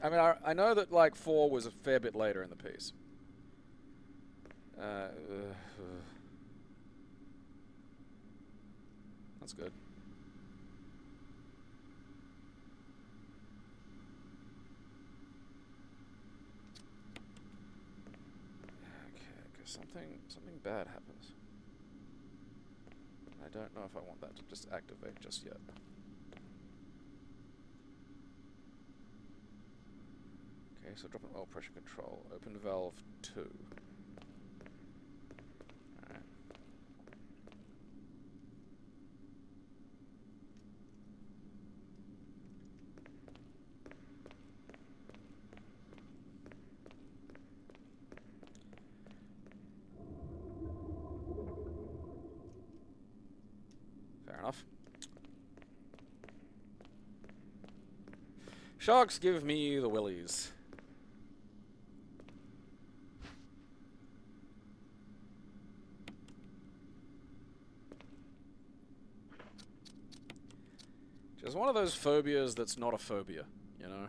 Speaker 1: I mean, I know that, like, 4 was a fair bit later in the piece. That's good. Okay, because something bad happens. I don't know if I want that to just activate just yet. Okay, so drop an oil pressure control. Open valve 2. Sharks give me the willies. Just one of those phobias that's not a phobia, you know?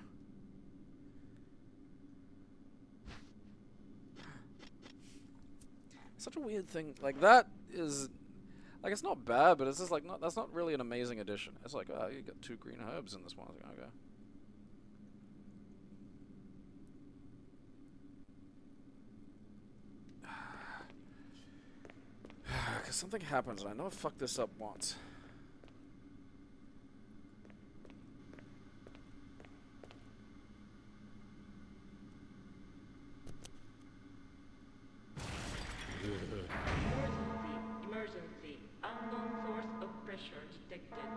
Speaker 1: Such a weird thing. Like, that is... Like, it's not bad, but it's just like, that's not really an amazing addition. It's like, oh, you got 2 green herbs in this one. Okay. Because something happens, and I know I fucked this up once.
Speaker 6: Emergency. Unknown source of pressure detected.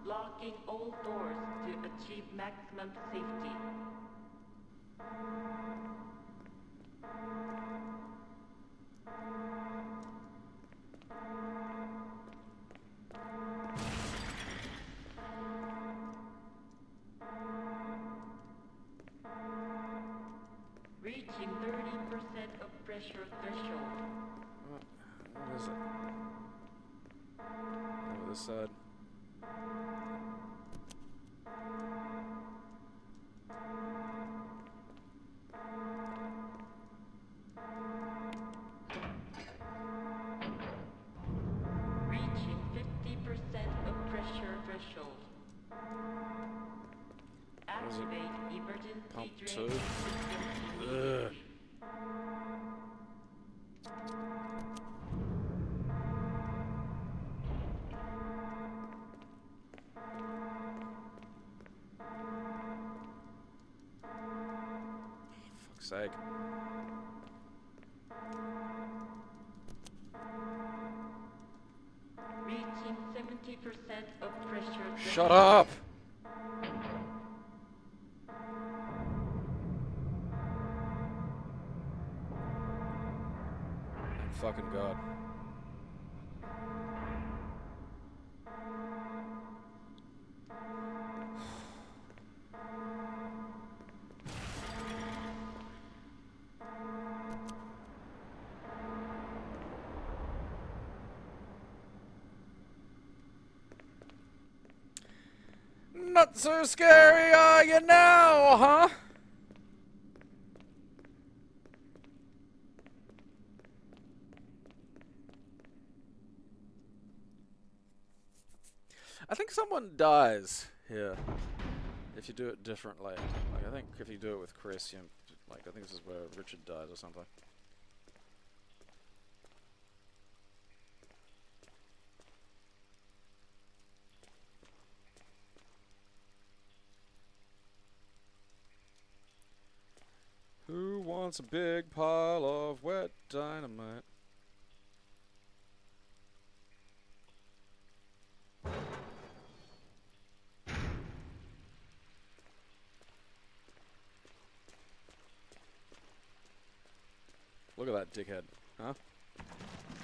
Speaker 6: Locking all doors to achieve maximum safety. Reaching 30% of pressure threshold.
Speaker 1: What is it? this side.
Speaker 6: Reaching 50% of pressure threshold.
Speaker 1: What is it?
Speaker 6: Activate emergency
Speaker 1: Pump
Speaker 6: drain
Speaker 1: 2?
Speaker 6: system
Speaker 1: Ugh.
Speaker 6: immediately.
Speaker 1: Fuck's sake.
Speaker 6: Reaching 70% of pressure
Speaker 1: Shut
Speaker 6: threshold.
Speaker 1: up! Thank fucking God. Not so scary, are you now, huh? I think someone dies here if you do it differently. Like, I think if you do it with Chris, you like, I think this is where Richard dies or something. Who wants a big pile of wet dynamite? Look at that dickhead, huh?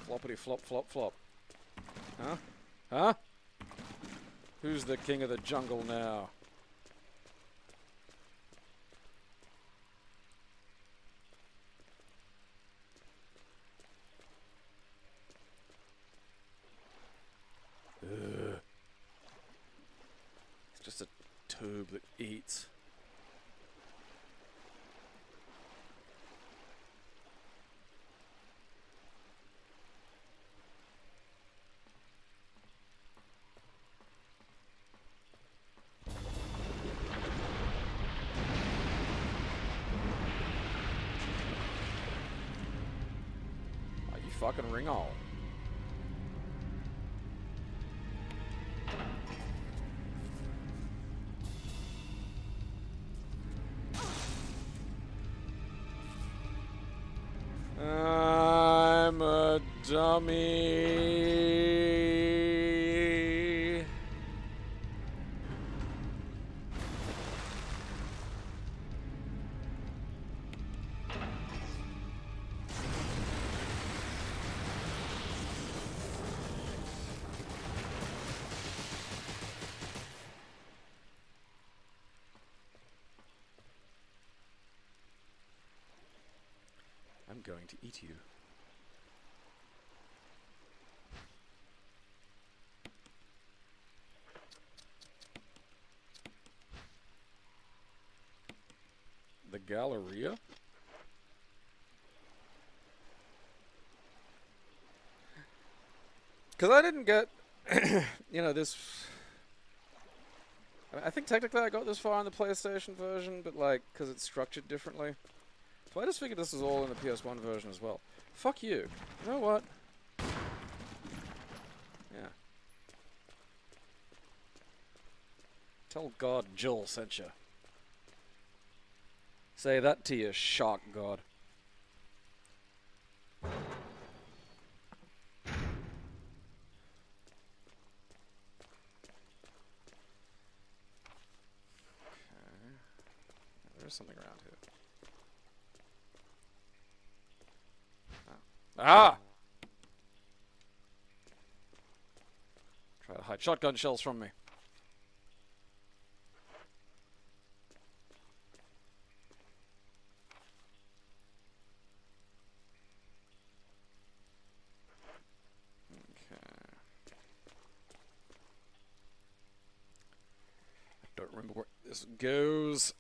Speaker 1: Floppity flop flop flop. Huh? Huh? Who's the king of the jungle now? Ugh. It's just a tube that eats. Are you fucking ring all? I'm a dummy. I'm going to eat you. The Galleria? Because I didn't get, you know, this... I think technically I got this far on the PlayStation version, but like, because it's structured differently. So I just figured this was all in the PS1 version as well. Fuck you. You know what? Yeah. Tell God Jill sent you. Say that to your shark god. There's something around here. Ah! Try to hide shotgun shells from me. Okay. remember where this goes.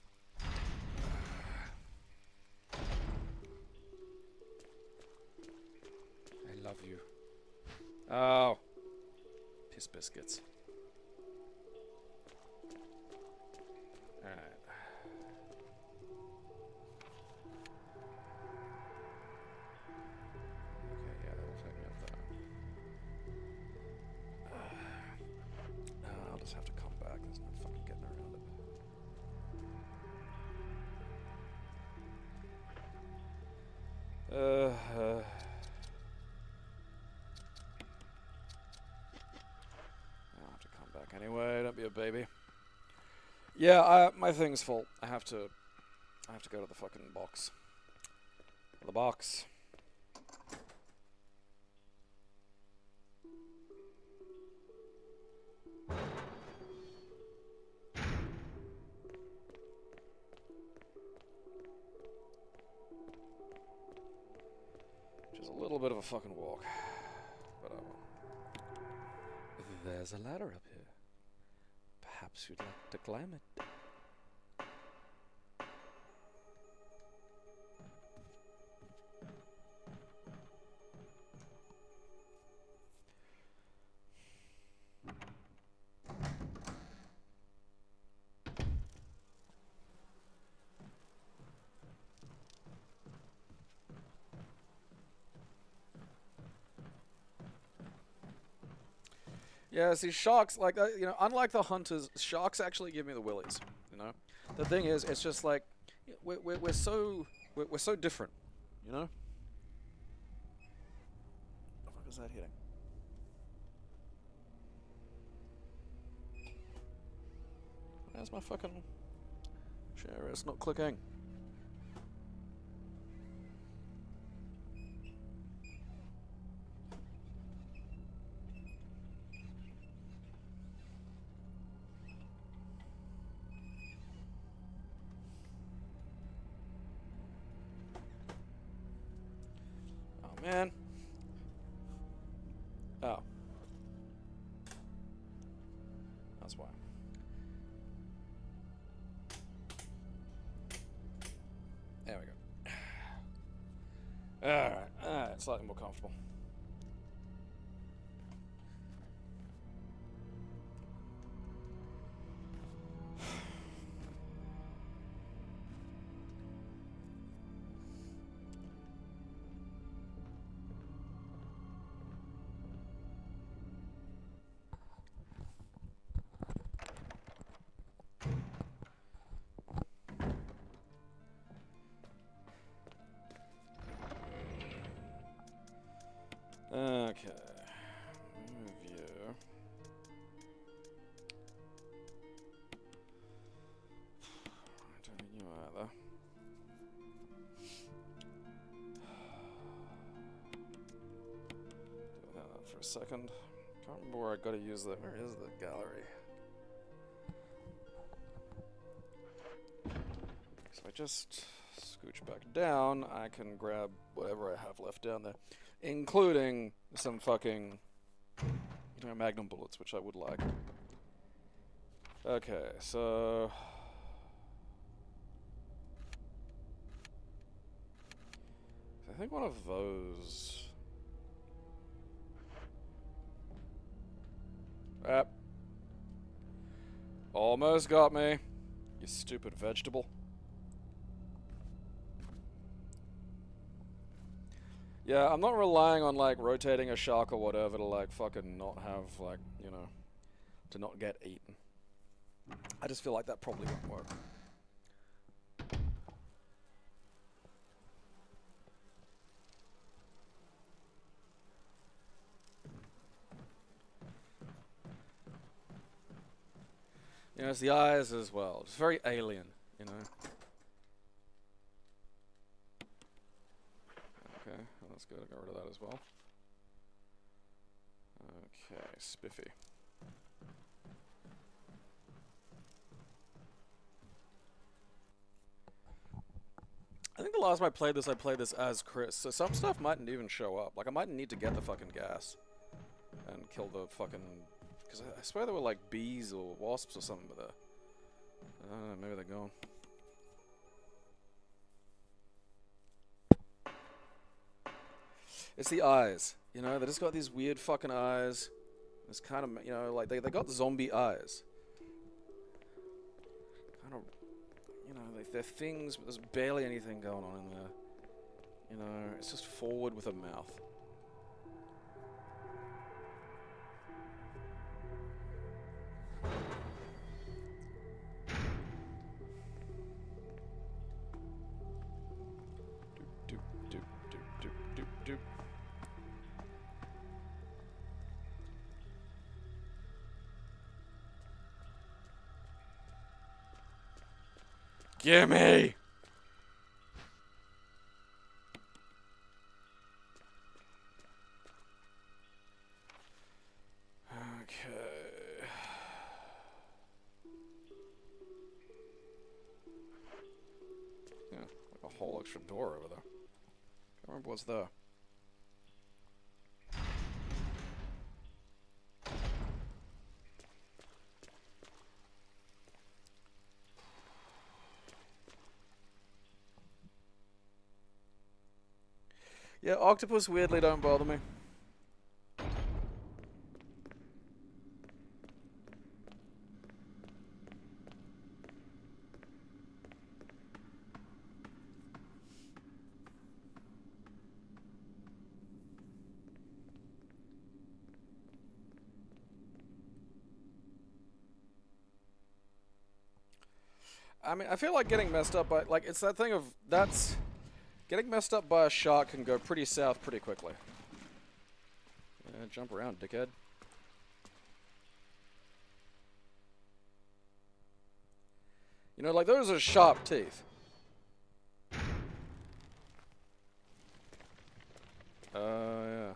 Speaker 1: I love you. Oh. Piss biscuits. Alright. Okay, yeah, that'll take me up there. I'll just have to come back. There's no fucking getting around it. I'll have to come back anyway. Don't be a baby. Yeah, my thing's full. I have to go to the fucking box. The box. Which is a little bit of a fucking walk. But I will. There's a ladder up here. Perhaps you'd like to climb it. Yeah, see, sharks, like, you know, unlike the hunters, sharks actually give me the willies, you know? The thing is, it's just like, we're so different, you know? What the fuck is that hitting? Where's my fucking share? It's not clicking. Man. Oh. That's why. There we go. Alright, slightly more comfortable. Okay. Review. I don't need you either. Do that for a second. Can't remember where I gotta use the. Where is the gallery? So I just scooch back down. I can grab whatever I have left down there. Including some fucking, you know, magnum bullets, which I would like. Okay, so I think one of those. Almost got me, you stupid vegetable. Yeah, I'm not relying on, like, rotating a shark or whatever to, like, fucking not have, like, you know, to not get eaten. I just feel like that probably won't work. You know, it's the eyes as well. It's very alien, you know. Okay, well, that's good. I got rid of that as well. Okay, spiffy. I think the last time I played this as Chris, so some stuff mightn't even show up. Like, I might need to get the fucking gas and kill the fucking... Because I swear there were, like, bees or wasps or something Maybe they're gone. It's the eyes. You know, they just got these weird fucking eyes. It's kind of, you know, like they got zombie eyes. Kind of, you know, they're things, but there's barely anything going on in there. You know, it's just forward with a mouth. Doop, doop, doop, doop, doop, doop. Gimme! Okay. Yeah, like a whole extra door over there. Can't remember what's there. Yeah, octopus weirdly don't bother me. I mean, I feel like getting messed up by, like, it's that thing of, that's, getting messed up by a shark can go pretty south pretty quickly. Yeah, jump around, dickhead. You know, like, those are sharp teeth. Yeah.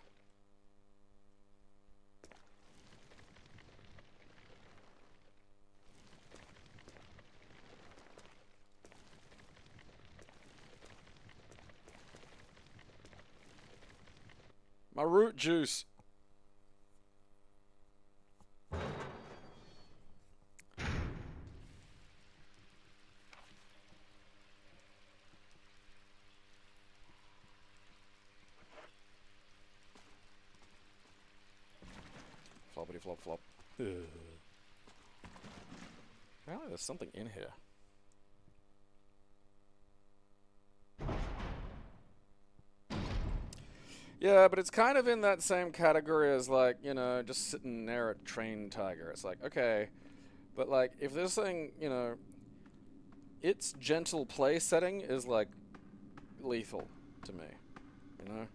Speaker 1: My root juice. Floppity flop flop. Apparently there's something in here. Yeah, but it's kind of in that same category as, like, you know, just sitting near a trained tiger. It's like, okay, but, like, if this thing, you know, its gentle play setting is, like, lethal to me, you know?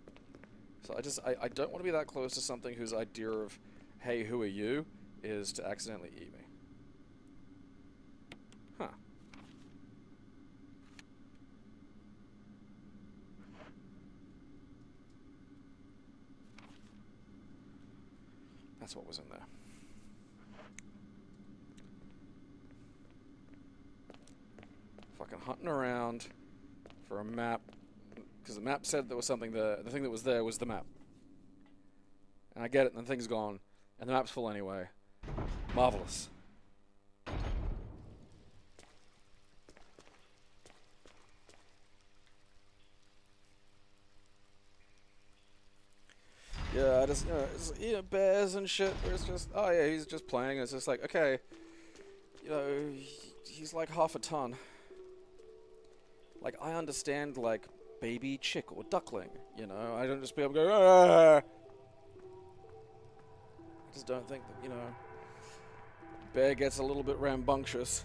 Speaker 1: So I don't want to be that close to something whose idea of, hey, who are you, is to accidentally eat me. Huh. That's what was in there. Fucking hunting around for a map, because the map said there was something there. The thing that was there was the map. And I get it, and the thing's gone. And the map's full anyway. Marvelous. Yeah, I just, you know, bears and shit, where it's just, oh yeah, he's just playing, and it's just like, okay, you know, he's like half a ton. Like, I understand, like, baby chick or duckling, you know, I don't just be able to go, ah! I just don't think that, you know, bear gets a little bit rambunctious.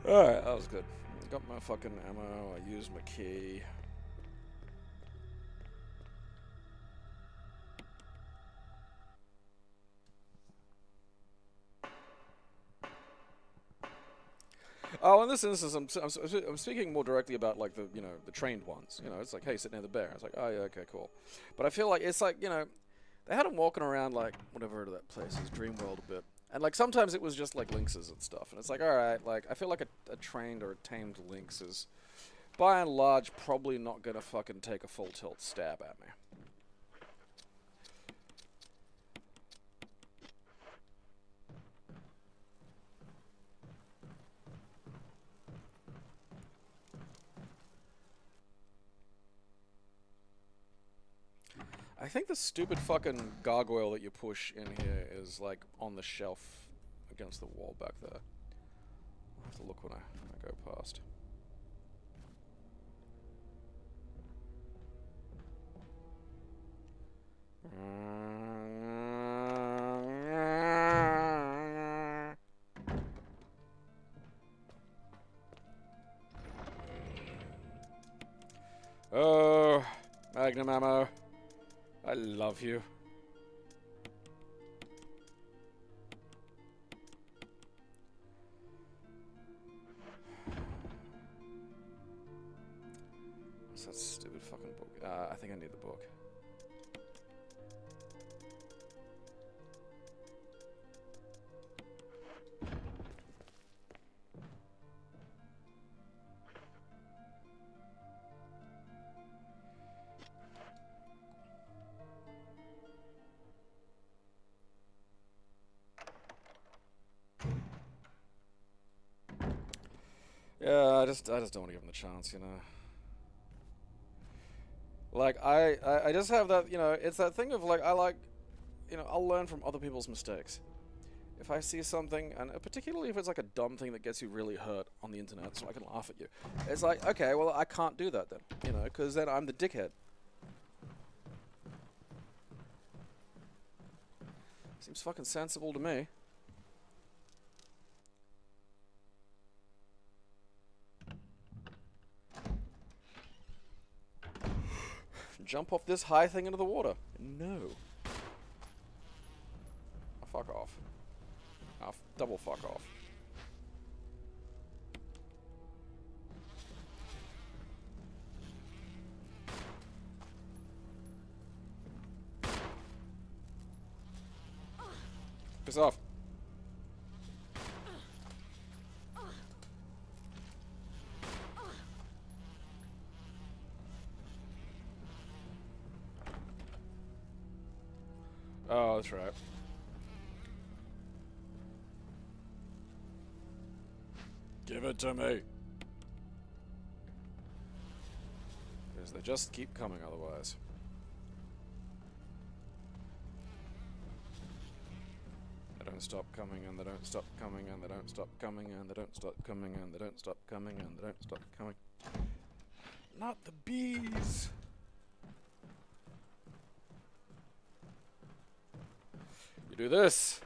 Speaker 1: Alright, that was good. Got my fucking ammo, I used my key. Oh, in this instance, I'm speaking more directly about, like, the, you know, the trained ones. You know, it's like, hey, sit near the bear. It's like, oh, yeah, okay, cool. But I feel like it's like, you know, they had him walking around, like, whatever that place is, Dreamworld a bit. And, like, sometimes it was just, like, lynxes and stuff. And it's like, alright, like, I feel like a trained or a tamed lynx is, by and large, probably not gonna fucking take a full tilt stab at me. think the stupid fucking gargoyle that you push in here is like on the shelf against the wall back there. I'll have to look when I go past. Oh, Magnum ammo. I love you. What's that stupid fucking book? I think I need the book. Yeah, I just don't want to give him the chance, you know. Like, I just have that, you know, it's that thing of, like, I like, you know, I'll learn from other people's mistakes. If I see something, and particularly if it's like a dumb thing that gets you really hurt on the internet so I can laugh at you, it's like, okay, well, I can't do that then, you know, because then I'm the dickhead. Seems fucking sensible to me. Jump off this high thing into the water. No. Oh, fuck off. Oh, double fuck off. Piss off. Oh, that's right. Give it to me. Because they just keep coming otherwise. They don't stop coming and they don't stop coming and they don't stop coming and they don't stop coming and they don't stop coming and they don't stop coming. Not the bees! You do this.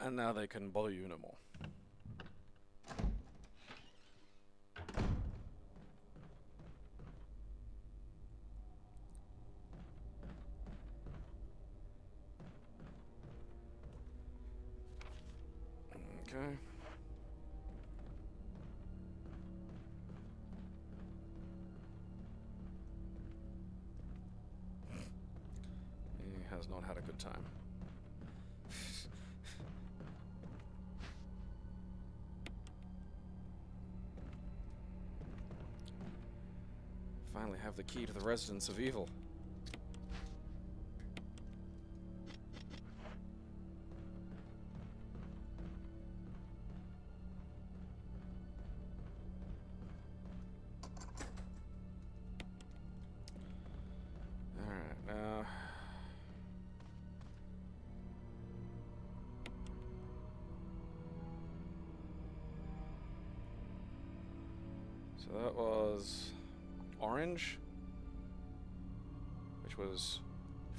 Speaker 1: And now they can bother you no more. Okay. He has not had a good time. Finally have the key to the residence of evil. Alright, now... So that was... orange, which was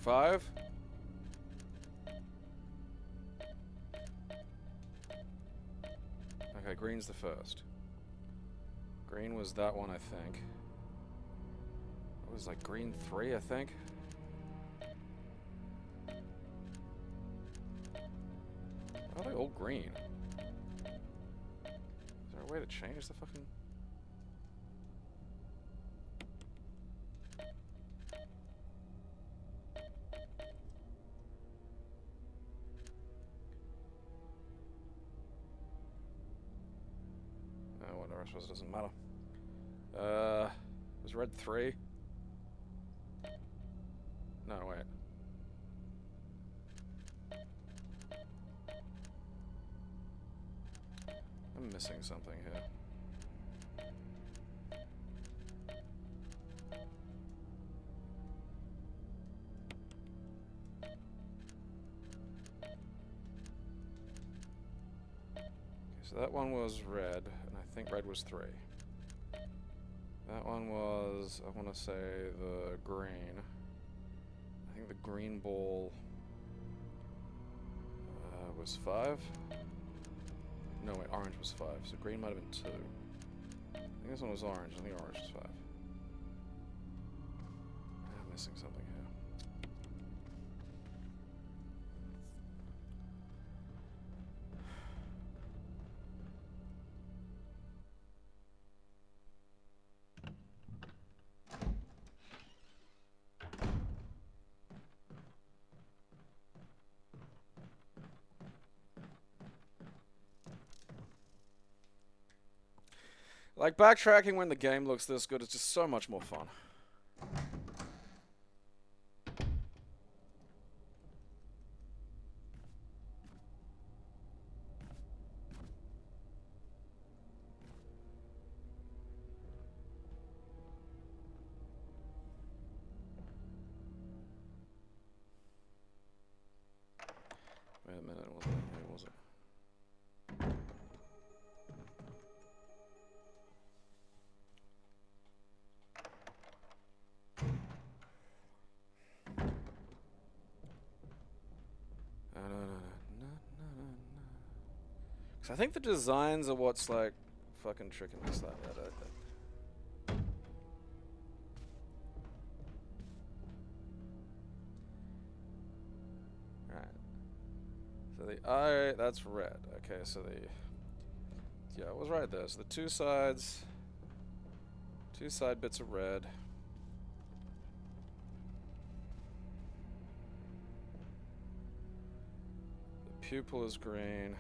Speaker 1: 5. Okay, green's the first. Green was that one, I think. It was like green 3, I think. Why are they all green? Is there a way to change the fucking... Whatever, I suppose it doesn't matter. Was red 3? No, wait. I'm missing something here. So that one was red, and I think red was 3. That one was, I want to say, the green. I think the green ball was 5. No, wait, orange was 5, so green might have been 2. I think this one was orange, I think orange was 5. I'm missing something here. Like, backtracking when the game looks this good is just so much more fun. Wait a minute, wasn't it? Wait, was it? Cause I think the designs are what's like fucking tricking us like that. Alright. So the eye, that's red. Okay, so the... Yeah, it was right there. So the two side bits are red. The pupil is green.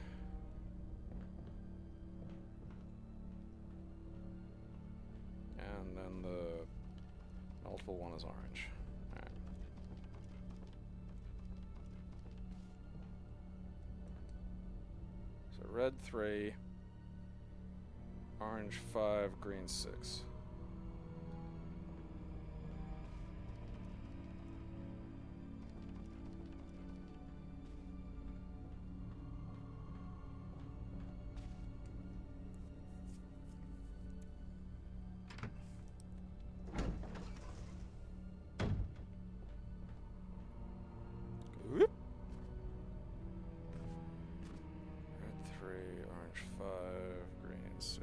Speaker 1: And then the multiple one is orange. Alright. So red 3, orange 5, green 6. Whoop. Red 3, orange 5, green 6.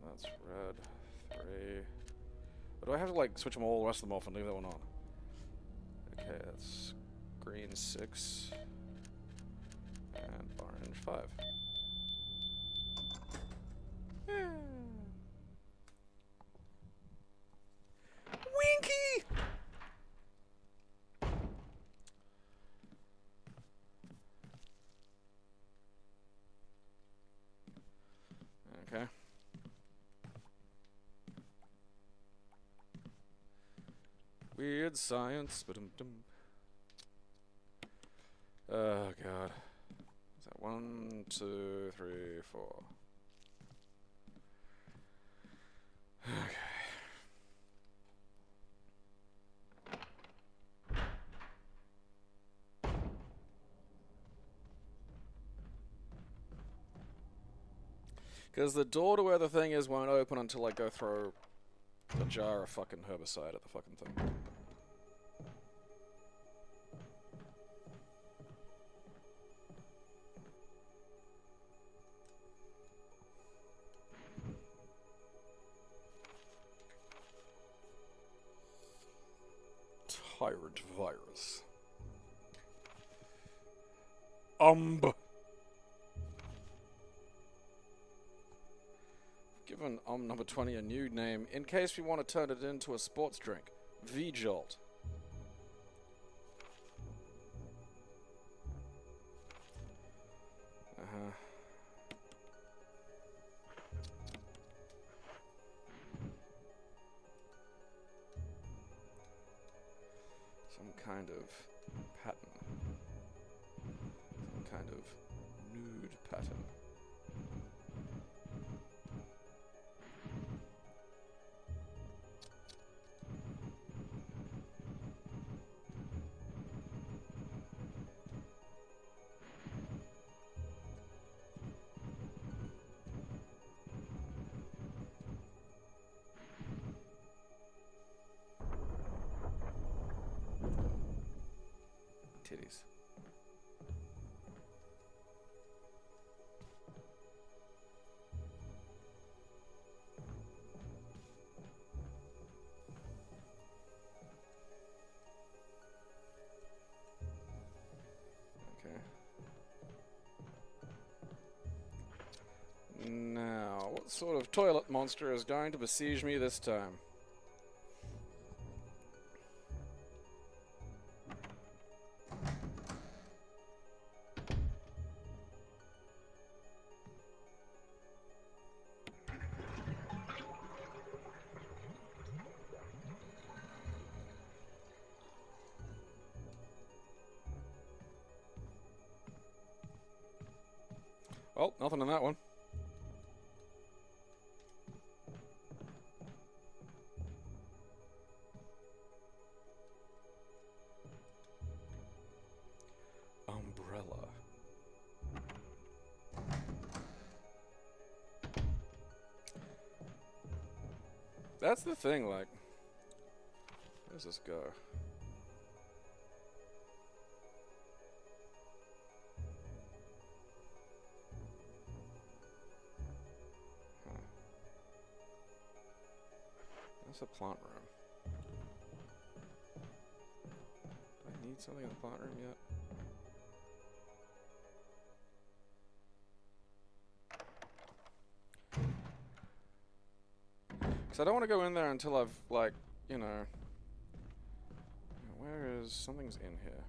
Speaker 1: That's red 3. But do I have to like switch them all, the rest of them off, and leave that one on? Okay, that's green 6 and orange 5. Winky! Okay. Weird science, but oh god. Is that 1, 2, 3, 4? Okay. Because the door to where the thing is won't open until I go throw a jar of fucking herbicide at the fucking thing. tyrant virus. Given number 20 a new name in case we want to turn it into a sports drink. V-Jolt. Some kind of pattern. Some kind of nude pattern. Titties. Okay. Now, what sort of toilet monster is going to besiege me this time? Well, nothing in that one. Umbrella. That's the thing, like, where does this go? That's a plant room. Do I need something in the plant room yet? Because I don't want to go in there until I've, like, you know... Where is... Something's in here.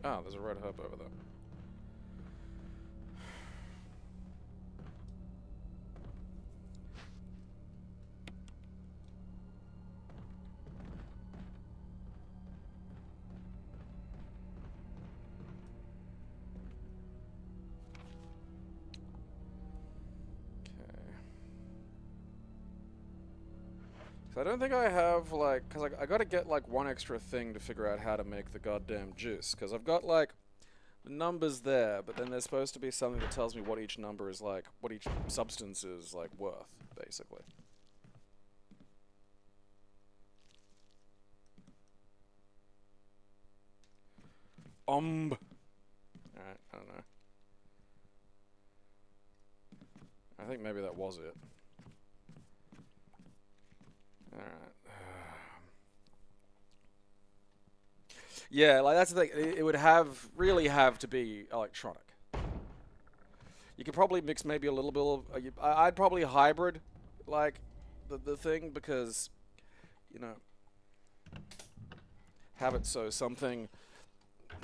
Speaker 1: Ah, there's a red herb over there. So I don't think I have, like, because I gotta get, like, one extra thing to figure out how to make the goddamn juice. Because I've got, like, the numbers there, but then there's supposed to be something that tells me what each number is, like, what each substance is, like, worth, basically. Alright, I don't know. I think maybe that was it. Alright. Yeah, like that's the thing. It would really have to be electronic. You could probably mix maybe a little bit of... I'd probably hybrid, like, the thing, because, you know, have it so something,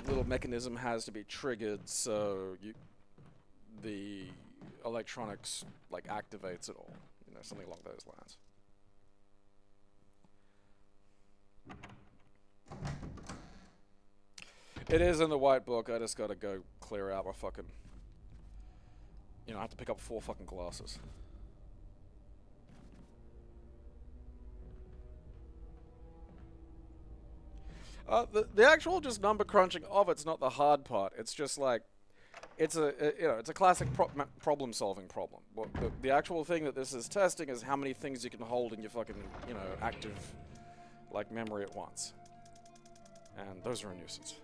Speaker 1: little mechanism has to be triggered so the electronics, like, activates it all. You know, something along those lines. It is in the white book. I just gotta go clear out my fucking... You know, I have to pick up 4 fucking glasses. The actual just number crunching of it's not the hard part. It's just like... It's a classic problem solving problem. The actual thing that this is testing is how many things you can hold in your fucking, you know, active, like, memory at once. And those are a nuisance.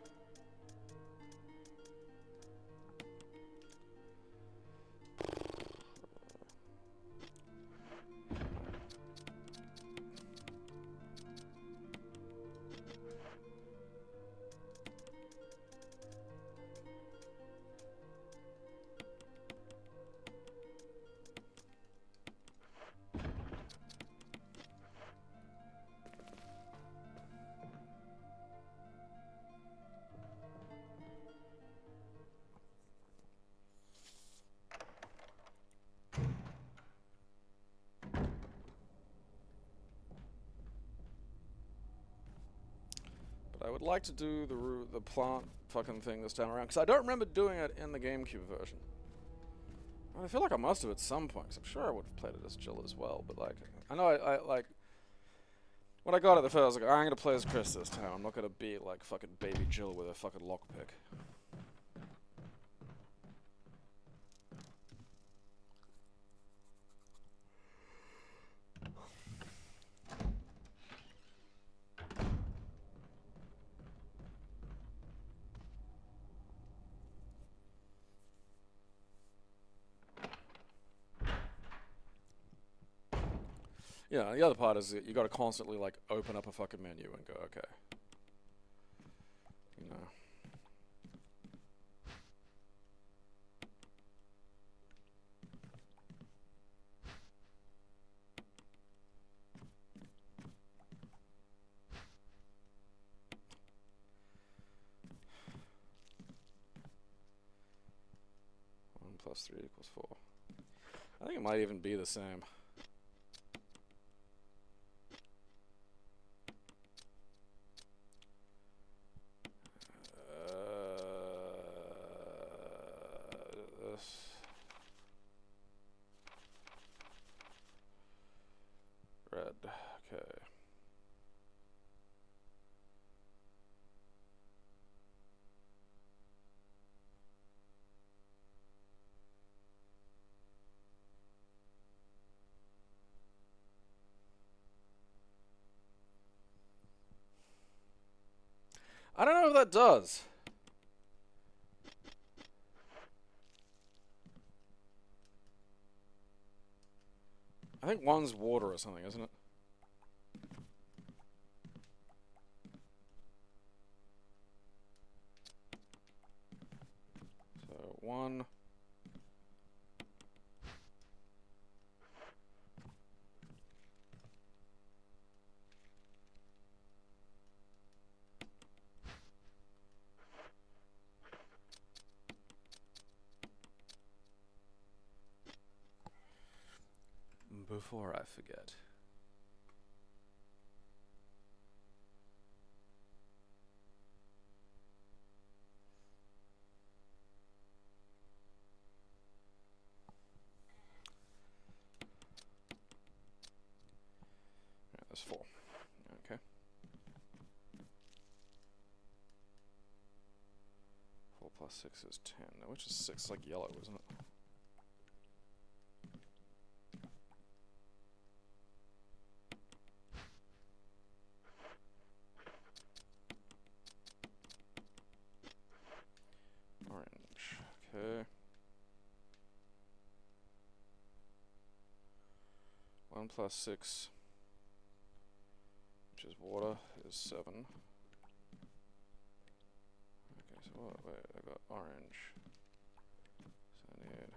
Speaker 1: I would like to do the plant fucking thing this time around, because I don't remember doing it in the GameCube version. I feel like I must have at some point, 'cause I'm sure I would have played it as Jill as well, but like, I know I like, when I got it the first, I was like, I'm gonna play as Chris this time, I'm not gonna be like fucking baby Jill with a fucking lockpick. Yeah, the other part is that you got to constantly like open up a fucking menu and go, okay, you know. One plus 3 equals 4. I think it might even be the same. Red, okay. I don't know if that does. I think one's water or something, isn't it? So 1. Before I forget. Yeah, that's 4. Okay. 4 plus 6 is 10. Which is 6 like yellow, isn't it? Okay. 1 plus 6, which is water, is 7. Okay, so what? Wait, I got orange. So I need.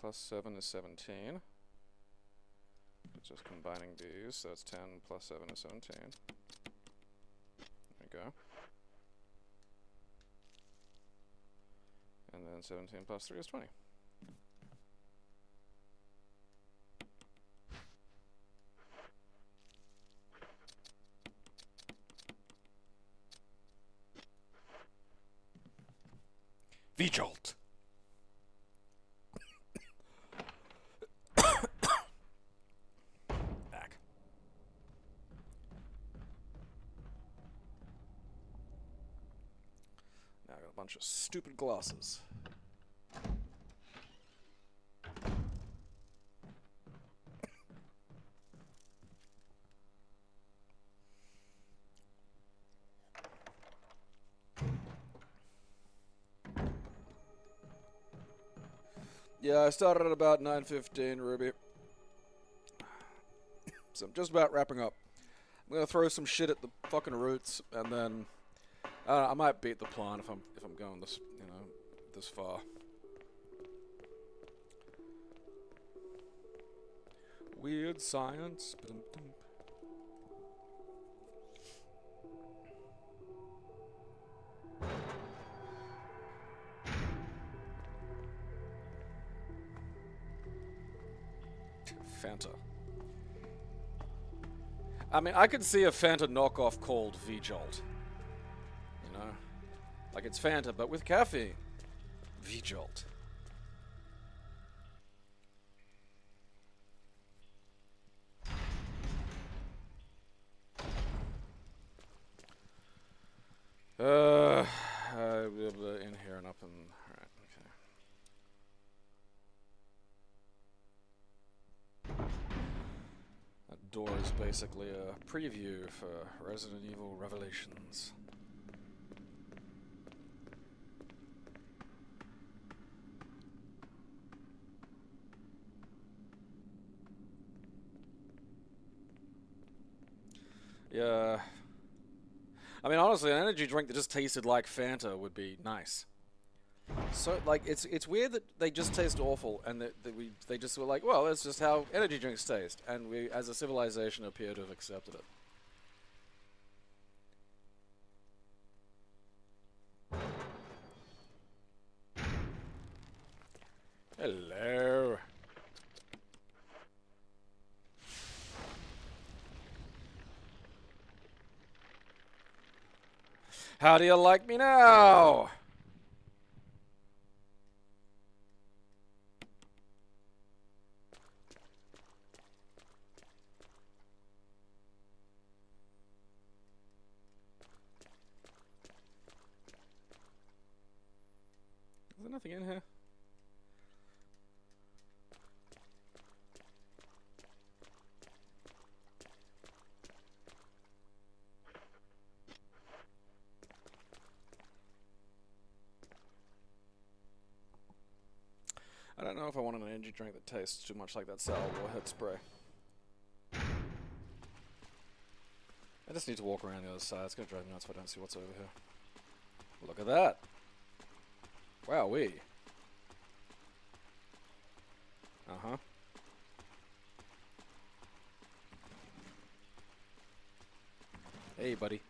Speaker 1: Plus 7 is 17. It's just combining these, so that's 10 plus 7 is 17. There we go. And then 17 plus 3 is 20. V-Jolt! Bunch of stupid glasses. Yeah, I started at about 9:15, Ruby. So I'm just about wrapping up. I'm gonna throw some shit at the fucking roots, and then I might beat the plant if I'm going this, you know, this far. Weird science. Fanta. I mean, I could see a Fanta knockoff called V-Jolt. You know? Like it's Fanta, but with caffeine. V-Jolt. In here and up and... Alright, okay. That door is basically a preview for Resident Evil Revelations. Yeah. I mean, honestly, an energy drink that just tasted like Fanta would be nice. So, like, it's weird that they just taste awful, and that they just were like, well, that's just how energy drinks taste, and we, as a civilization, appear to have accepted it. Hello. How do you like me now? Is there nothing in here? I don't know if I want an energy drink that tastes too much like that sour warhead spray. I just need to walk around the other side. It's going to drive me nuts if I don't see what's over here. Look at that. Wowee. Uh-huh. Hey, buddy.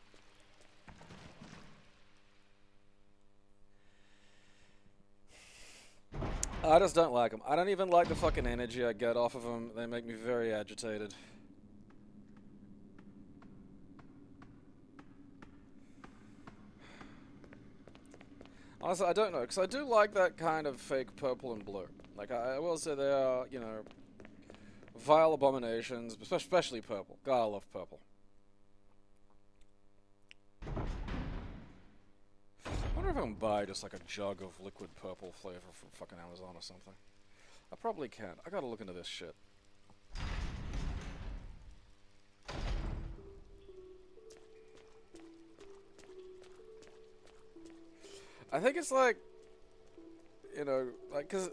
Speaker 1: I just don't like them. I don't even like the fucking energy I get off of them. They make me very agitated. Honestly, I don't know, because I do like that kind of fake purple and blue. Like, I will say they are, you know, vile abominations, especially purple. God, I love purple. I wonder if I can buy just like a jug of liquid purple flavor from fucking Amazon or something. I probably can. I gotta look into this shit. I think it's like, you know, like, cause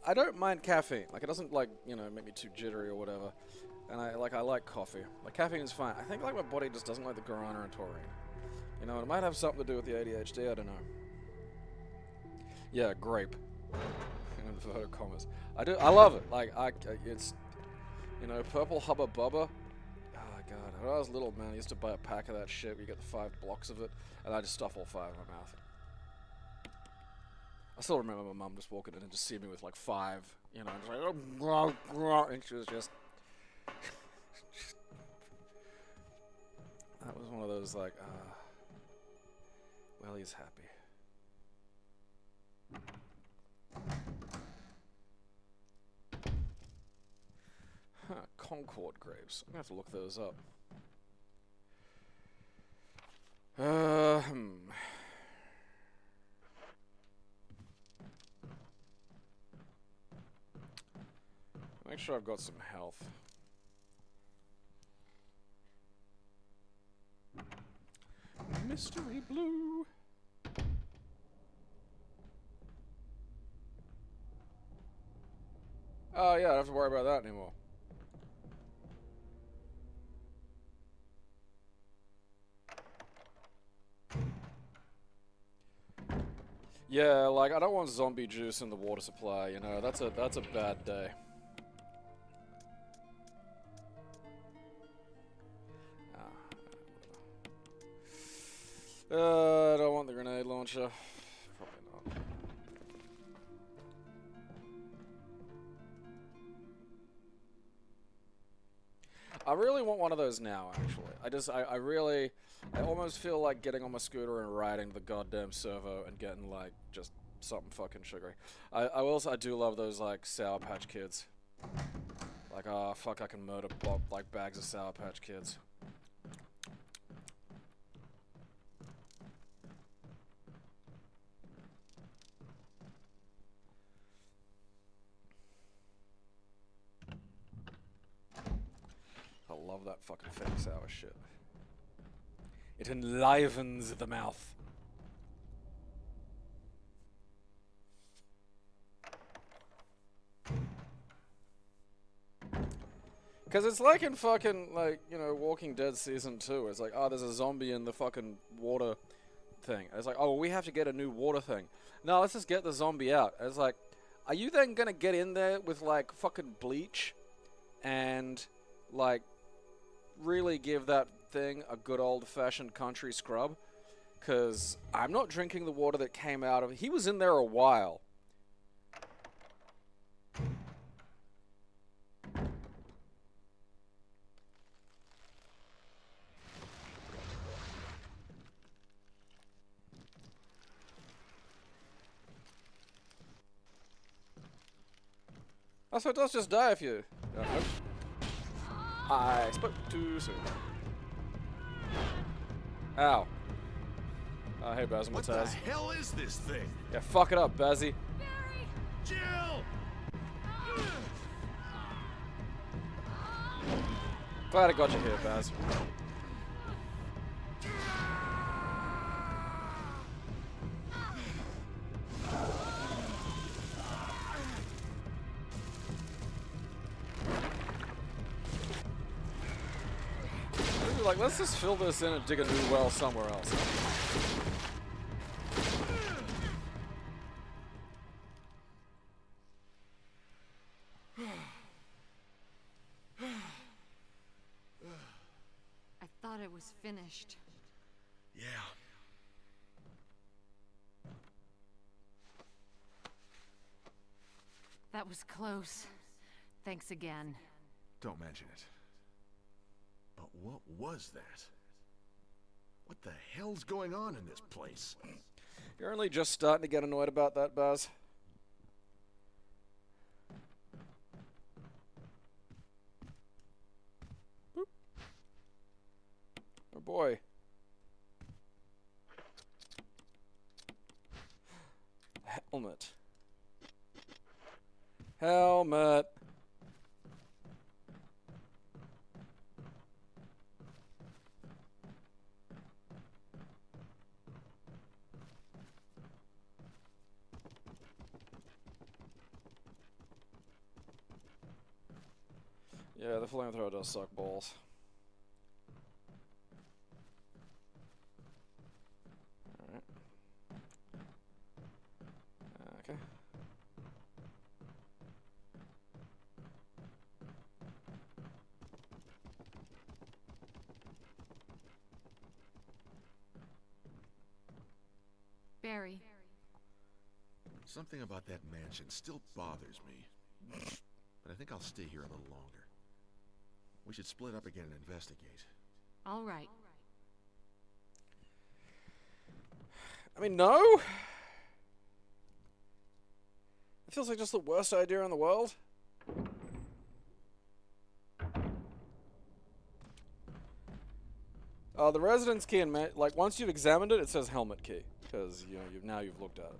Speaker 1: I don't mind caffeine. Like, it doesn't, like, you know, make me too jittery or whatever. And I like coffee. Like, caffeine is fine. I think, like, my body just doesn't like the guarana and taurine. You know, it might have something to do with the ADHD, I don't know. Yeah, grape. In inverted commas. I love it. Like, it's, you know, purple Hubba Bubba. Oh, God. When I was little, man, I used to buy a pack of that shit where you get the 5 blocks of it, and I just stuff all 5 in my mouth. I still remember my mum just walking in and just seeing me with like 5, you know, just like, and she was just... That was one of those like, well, he's happy. Huh, Concord grapes. I'm gonna have to look those up. Make sure I've got some health. Mystery blue. Oh yeah, I don't have to worry about that anymore. Yeah, like I don't want zombie juice in the water supply. You know, that's a bad day. I don't want the grenade launcher. Probably not. I really want one of those now, actually. I almost feel like getting on my scooter and riding the goddamn servo and getting, like, just something fucking sugary. I do love those, like, Sour Patch Kids. Like, oh, fuck, I can murder, like, bags of Sour Patch Kids. I love that fucking fake sour shit. It enlivens the mouth. Because it's like in fucking, like, you know, Walking Dead Season 2. It's like, oh, there's a zombie in the fucking water thing. It's like, oh, well, we have to get a new water thing. No, let's just get the zombie out. It's like, are you then gonna get in there with, like, fucking bleach and, like, really give that thing a good old-fashioned country scrub? Because I'm not drinking the water that came out of... He was in there a while. Oh, so it does just die if you... Nope. I spoke too soon. Ow. Oh, hey, Baz,
Speaker 4: What the hell is this thing?
Speaker 1: Yeah, fuck it up, Bazzy.
Speaker 4: Jill!
Speaker 1: Glad I got you here, Baz. Like, let's just fill this in and dig a new well somewhere else.
Speaker 3: I thought it was finished.
Speaker 4: Yeah.
Speaker 3: That was close. Thanks again.
Speaker 4: Don't mention it. But what was that? What the hell's going on in this place?
Speaker 1: You're only just starting to get annoyed about that, Baz. Boop. Oh boy. Helmet. Helmet. Yeah, the flamethrower does suck balls. Alright. Okay.
Speaker 3: Barry.
Speaker 4: Something about that mansion still bothers me. But I think I'll stay here a little longer. We should split up again and investigate.
Speaker 3: All right.
Speaker 1: I mean, no? It feels like just the worst idea in the world. The residence key, like, once you've examined it, it says helmet key. Because, you know, you've looked at it.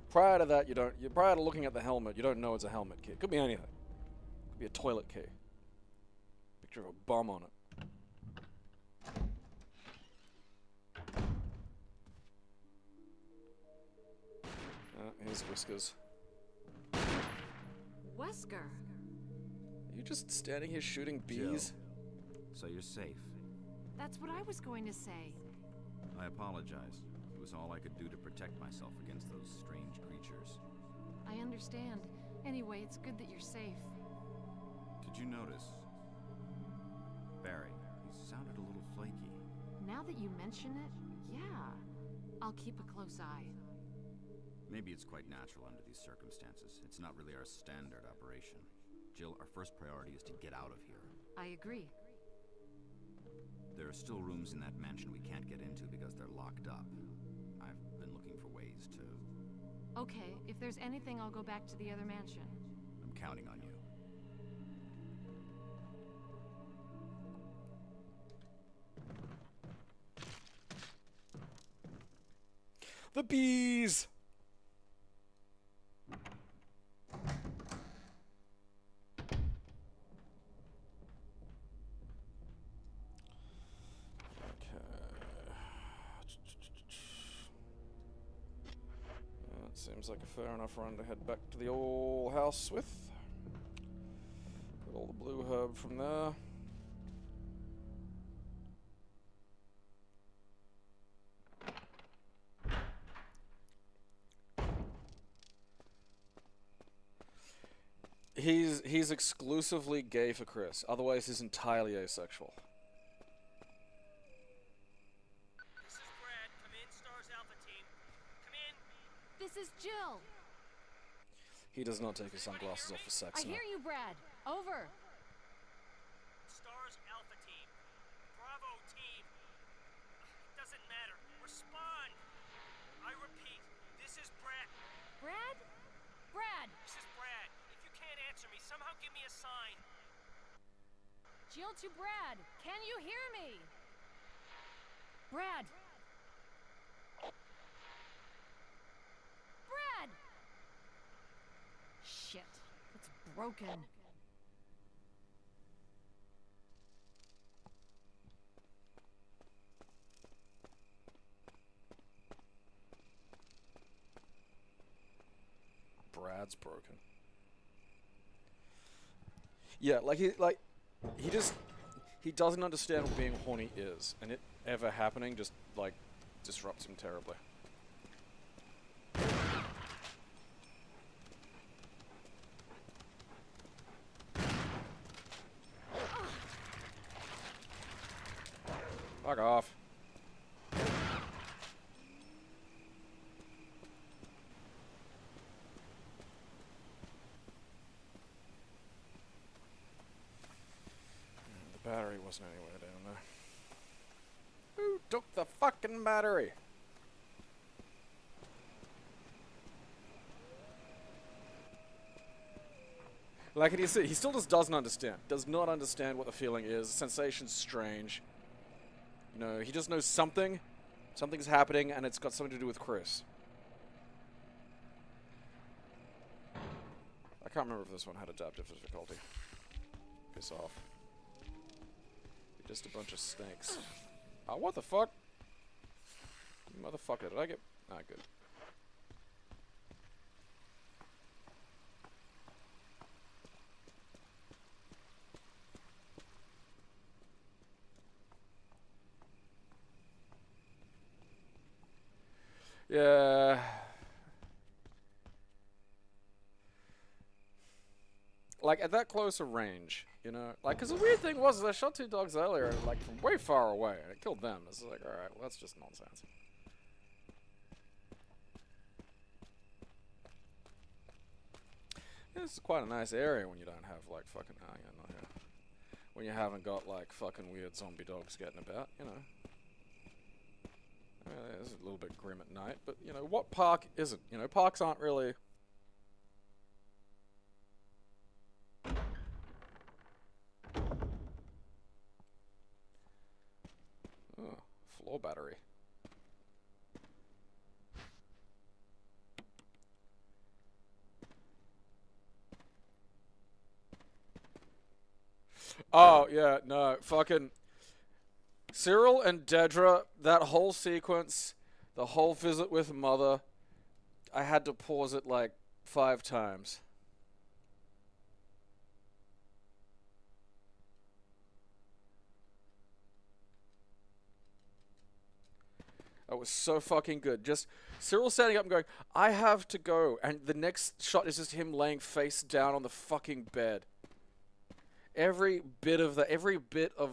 Speaker 1: Prior to that, prior to looking at the helmet, you don't know it's a helmet key. It could be anything. It could be a toilet key. Picture of a bum on it. Here's Whiskers.
Speaker 3: Wesker.
Speaker 1: Are you just standing here shooting bees?
Speaker 5: Jill, so you're safe.
Speaker 3: That's what I was going to say.
Speaker 5: I apologize. It was all I could do to protect myself against those strange creatures.
Speaker 3: I understand. Anyway, it's good that you're safe.
Speaker 5: Did you notice? Barry, he sounded a little flaky.
Speaker 3: Now that you mention it, yeah. I'll keep a close eye.
Speaker 5: Maybe it's quite natural under these circumstances. It's not really our standard operation. Jill, our first priority is to get out of here.
Speaker 3: I agree.
Speaker 5: There are still rooms in that mansion we can't get into because they're locked up. I've been looking for ways to...
Speaker 3: Okay, if there's anything, I'll go back to the other mansion.
Speaker 5: I'm counting on you.
Speaker 1: The bees! Seems like a fair enough run to head back to the old house with. Got all the blue herb from there. He's exclusively gay for Chris. Otherwise, he's entirely asexual.
Speaker 2: This is Brad. Come in, Stars Alpha Team. Come in.
Speaker 3: This is Jill.
Speaker 1: He does not take his sunglasses off for sex.
Speaker 3: I hear you, Brad. Over.
Speaker 2: Stars Alpha Team. Bravo Team. It doesn't matter. Respond. I repeat, this is Brad.
Speaker 3: Brad? Brad!
Speaker 2: This is Brad. If you can't answer me, somehow give me a sign.
Speaker 3: Jill to Brad. Can you hear me? Brad! Brad! Shit. It's broken.
Speaker 1: Brad's broken. Yeah, he doesn't understand what being horny is, and it ever happening just like disrupts him terribly. Fuck off. The battery wasn't anywhere down there. Who took the fucking battery? Like he still just doesn't understand. Does not understand what the feeling is. The sensation's strange. You know, he just knows something's happening, and it's got something to do with Chris. I can't remember if this one had adaptive difficulty. Piss off. You're just a bunch of snakes. Oh, what the fuck? Motherfucker, did I get... Ah, good. Yeah. Like, at that close a range, you know? Like, because the weird thing was, I shot two dogs earlier, like, from way far away, and it killed them. It's like, alright, well, that's just nonsense. Yeah, this is quite a nice area when you don't have, like, fucking... Oh, yeah, not here. When you haven't got, like, fucking weird zombie dogs getting about, you know? It's a little bit grim at night, but, you know, what park isn't? You know, parks aren't really... Oh, floor battery. Oh, yeah, no, fucking... Cyril and Dedra, that whole sequence, the whole visit with Mother, I had to pause it like 5 times. That was so fucking good. Just Cyril standing up and going, I have to go. And the next shot is just him laying face down on the fucking bed. Every bit of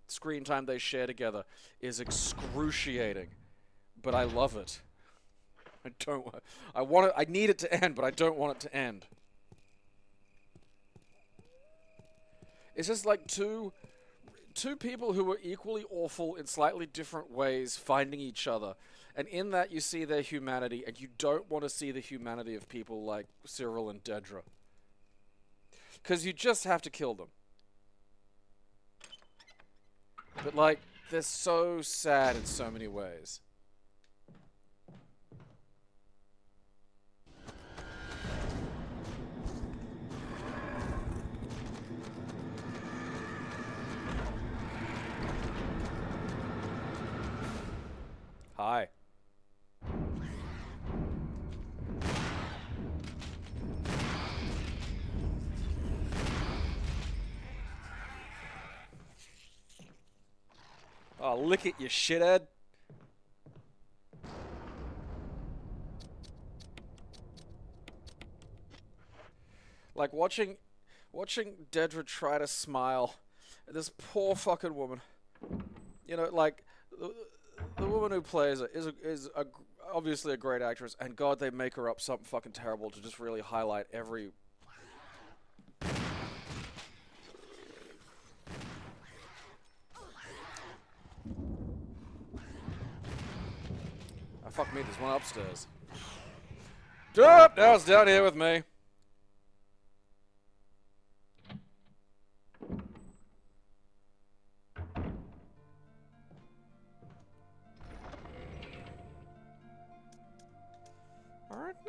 Speaker 1: screen time they share together is excruciating. But I love it. I need it to end, but I don't want it to end. It's just like two people who were equally awful in slightly different ways finding each other. And in that you see their humanity, and you don't want to see the humanity of people like Cyril and Dedra. Because you just have to kill them. But like, they're so sad in so many ways. Hi. Oh, lick it, you shithead. Like watching Dedra try to smile at this poor fucking woman. You know, like the woman who plays it is obviously a great actress, and God, they make her up something fucking terrible to just really highlight every. Oh, fuck me, there's one upstairs. Now it's down here with me. I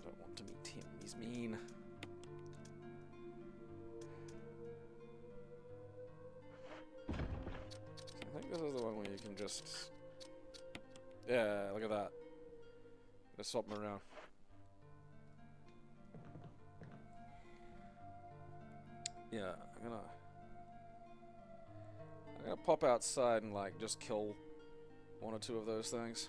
Speaker 1: don't want to meet him. He's mean. I think this is the one where you can just... Yeah, look at that. Just swap them around. Yeah, I'm gonna pop outside and like just kill one or two of those things.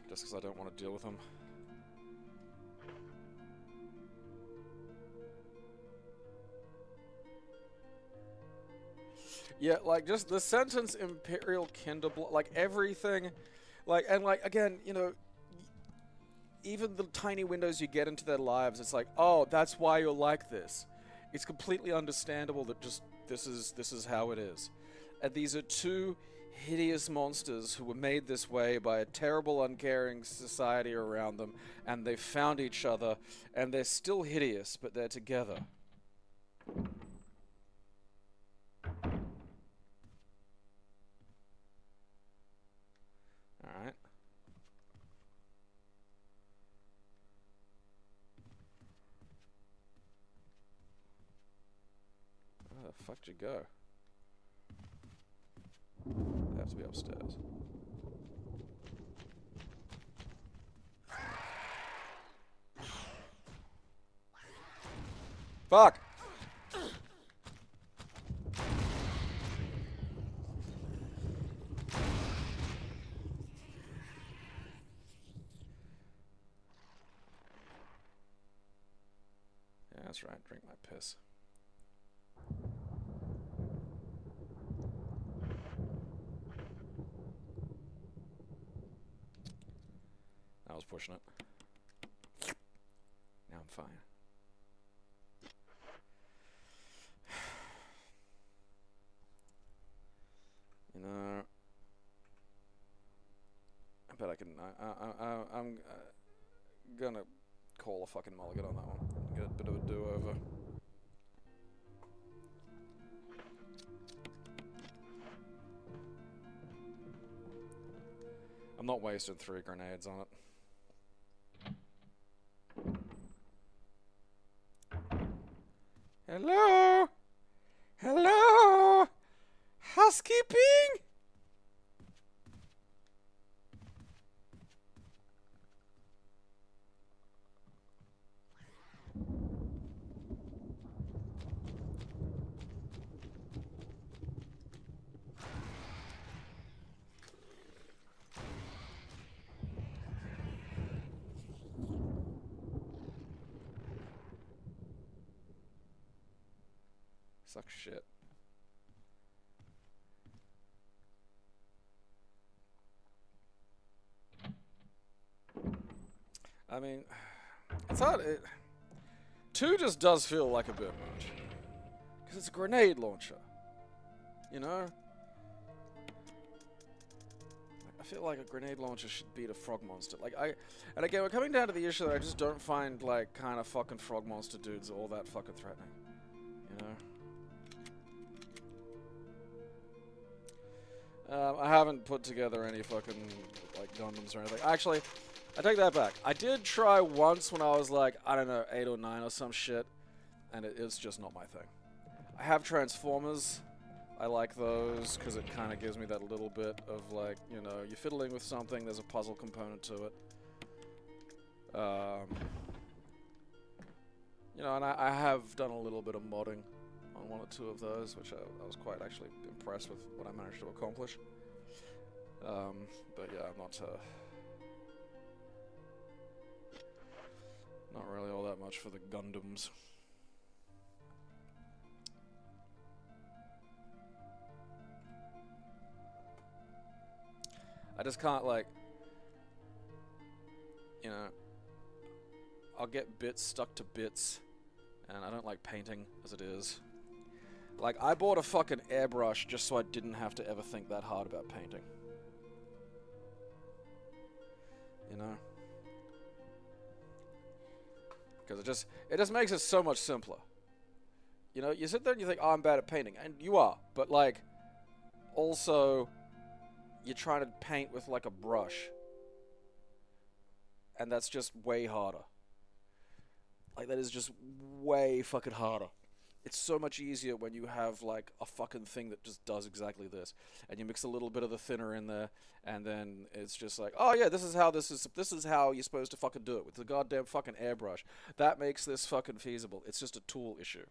Speaker 1: Just because I don't want to deal with them. Yeah, like just the sentence Imperial Kinderblock, like everything, like, and like again, you know, even the tiny windows you get into their lives, it's like, oh, that's why you're like this. It's completely understandable that just this is how it is. And these are two hideous monsters who were made this way by a terrible, uncaring society around them, and they found each other, and they're still hideous, but they're together. Alright. Where the fuck did you go? They have to be upstairs. Fuck! Yeah, that's right. Drink my piss. I was pushing it. Now I'm fine. You know, I bet I can. I'm gonna call a fucking mulligan on that one. Get a bit of a do-over. I'm not wasting 3 grenades on it. Hello? Hello? Housekeeping? Sucks shit. I mean, it's hard. 2 just does feel like a bit much. Because it's a grenade launcher. You know? I feel like a grenade launcher should beat a frog monster. And again, we're coming down to the issue that I just don't find, like, kind of fucking frog monster dudes all that fucking threatening. You know? I haven't put together any fucking, like, Gundams or anything. Actually, I take that back. I did try once when I was, like, I don't know, 8 or 9 or some shit. And it's just not my thing. I have Transformers. I like those because it kind of gives me that little bit of, like, you know, you're fiddling with something, there's a puzzle component to it. You know, and I have done a little bit of modding on 1 or 2 of those, which I was quite actually impressed with what I managed to accomplish. But yeah, I'm not really all that much for the Gundams. I just can't, like, you know, I'll get bits stuck to bits, and I don't like painting as it is. Like, I bought a fucking airbrush just so I didn't have to ever think that hard about painting. You know? Because it just makes it so much simpler. You know, you sit there and you think, oh, I'm bad at painting, and you are, but, like, also, you're trying to paint with, like, a brush. And that's just way harder. Like, that is just way fucking harder. It's so much easier when you have, like, a fucking thing that just does exactly this. And you mix a little bit of the thinner in there, and then it's just like, oh yeah, this is how you're supposed to fucking do it, with the goddamn fucking airbrush. That makes this fucking feasible. It's just a tool issue.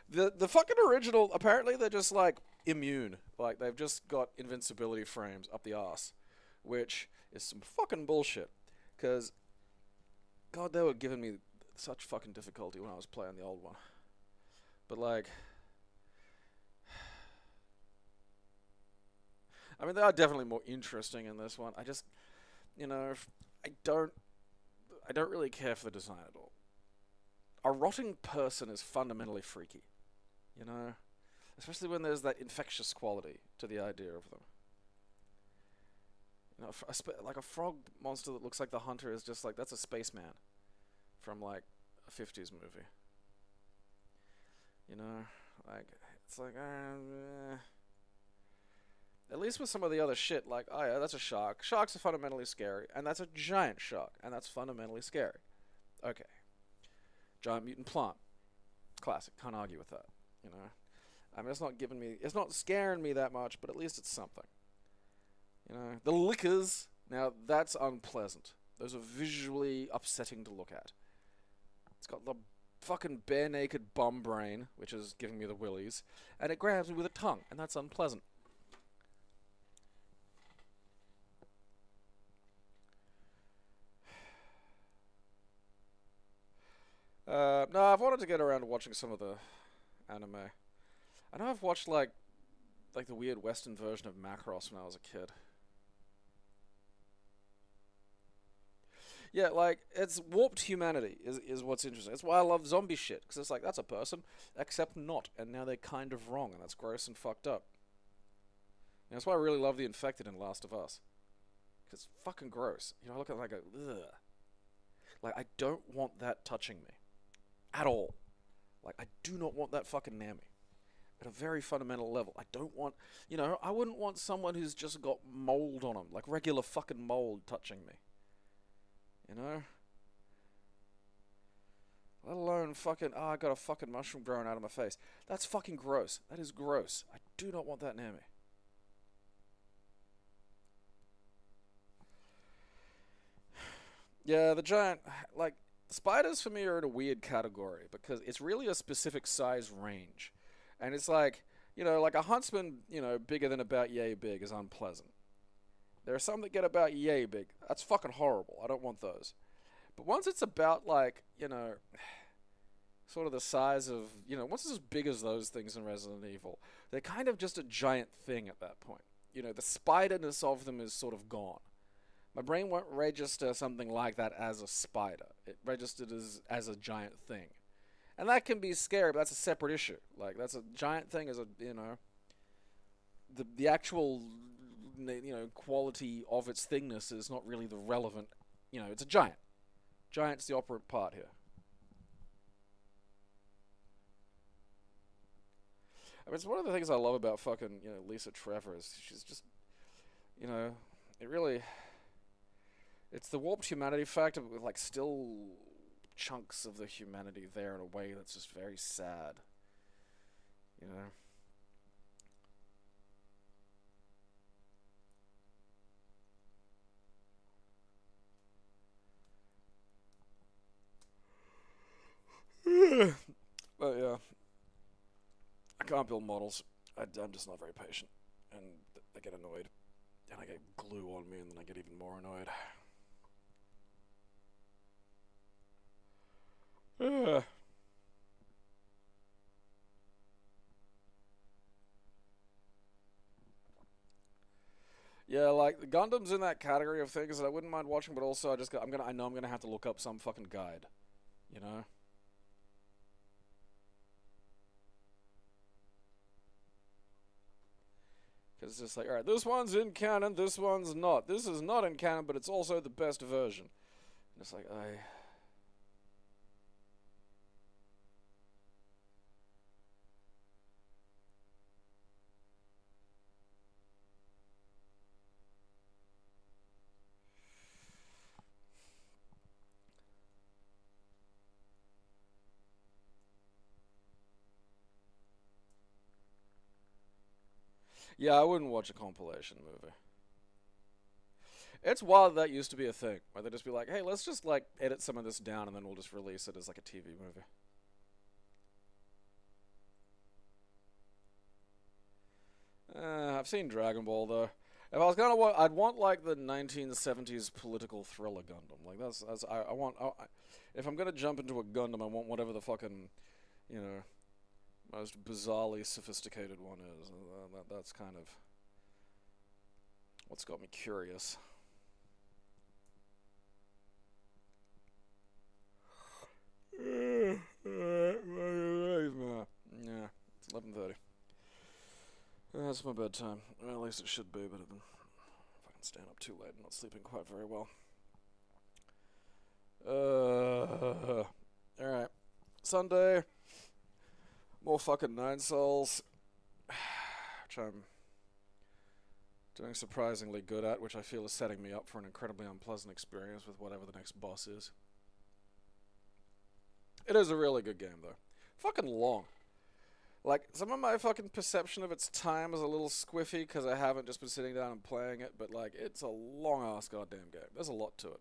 Speaker 1: The fucking original, apparently they're just, like, immune. Like, they've just got invincibility frames up the arse. Which is some fucking bullshit. Because, God, they were giving me such fucking difficulty when I was playing the old one. But, like, I mean, they are definitely more interesting in this one. I just, you know, I don't really care for the design at all. A rotting person is fundamentally freaky. You know? Especially when there's that infectious quality to the idea of them. You know, like a frog monster that looks like the Hunter is just like, that's a spaceman from, like, a 50s movie. You know? Like, it's like, at least with some of the other shit, like, oh yeah, that's a shark. Sharks are fundamentally scary, and that's a giant shark, and that's fundamentally scary. Okay. Giant mutant plant. Classic. Can't argue with that. You know? I mean, it's not scaring me that much, but at least it's something. You know? The lickers, now that's unpleasant. Those are visually upsetting to look at. It's got the fucking bare naked bum brain, which is giving me the willies, and it grabs me with a tongue, and that's unpleasant. No, I've wanted to get around to watching some of the anime. I know I've watched, like the weird Western version of Macross when I was a kid. Yeah, like, it's warped humanity is what's interesting. That's why I love zombie shit, because it's like, that's a person, except not, and now they're kind of wrong, and that's gross and fucked up. And that's why I really love the infected in Last of Us. Because it's fucking gross. You know, I look at it and I go, ugh. Like, I don't want that touching me. At all. Like, I do not want that fucking near me. At a very fundamental level. I don't want, you know, I wouldn't want someone who's just got mold on them. Like, regular fucking mold touching me. You know? Let alone fucking, I got a fucking mushroom growing out of my face. That's fucking gross. That is gross. I do not want that near me. Yeah, the giant, like, spiders for me are in a weird category because it's really a specific size range. And it's like, you know, like a huntsman, you know, bigger than about yay big is unpleasant. There are some that get about yay big. That's fucking horrible. I don't want those. But once it's about, like, you know, sort of the size of, you know, what's as big as those things in Resident Evil? They're kind of just a giant thing at that point. You know, the spiderness of them is sort of gone. My brain won't register something like that as a spider. It registered as a giant thing. And that can be scary, but that's a separate issue. Like, that's a giant thing as a, you know, the actual, you know, quality of its thingness is not really the relevant, you know, it's a giant. Giant's the operant part here. I mean, it's one of the things I love about fucking, you know, Lisa Trevor is she's just, you know, it really, it's the warped humanity factor, but with, like, still chunks of the humanity there in a way that's just very sad. You know? But yeah, I can't build models. I'm just not very patient, and I get annoyed, and I get glue on me, and then I get even more annoyed. Yeah, like the Gundam's in that category of things that I wouldn't mind watching, but also I know I'm gonna have to look up some fucking guide, you know. Because it's just like, alright, this one's in canon, this one's not. This is not in canon, but it's also the best version. And it's like, yeah, I wouldn't watch a compilation movie. It's wild that used to be a thing, where they'd just be like, hey, let's just, like, edit some of this down and then we'll just release it as, like, a TV movie. I've seen Dragon Ball, though. If I was gonna watch, I'd want, like, the 1970s political thriller Gundam. Like, if I'm gonna jump into a Gundam, I want whatever the fucking, you know, most bizarrely sophisticated one is. That's kind of what's got me curious. Yeah, it's 11:30. That's my bedtime. Well, at least it should be, but I've been fucking staying up too late and not sleeping quite very well. Alright. Sunday. More fucking 9 Souls. Which I'm doing surprisingly good at, which I feel is setting me up for an incredibly unpleasant experience with whatever the next boss is. It is a really good game, though. Fucking long. Like, some of my fucking perception of its time is a little squiffy because I haven't just been sitting down and playing it, but, like, it's a long-ass goddamn game. There's a lot to it.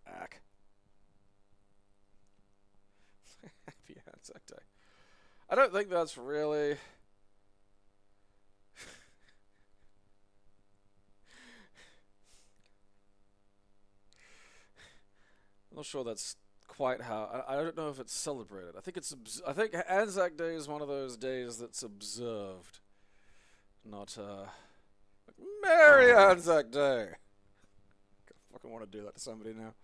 Speaker 1: Ack. Happy Anzac Day. I don't think that's really... I'm not sure that's quite how... I don't know if it's celebrated. I think I think Anzac Day is one of those days that's observed. Not, like, Merry Anzac Day! I fucking want to do that to somebody now.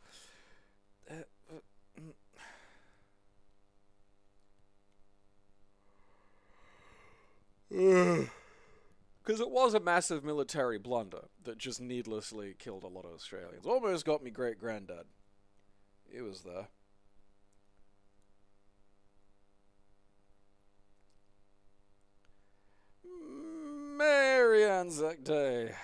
Speaker 1: Because it was a massive military blunder that just needlessly killed a lot of Australians. Almost got me great-granddad. He was there. Merry Anzac Day.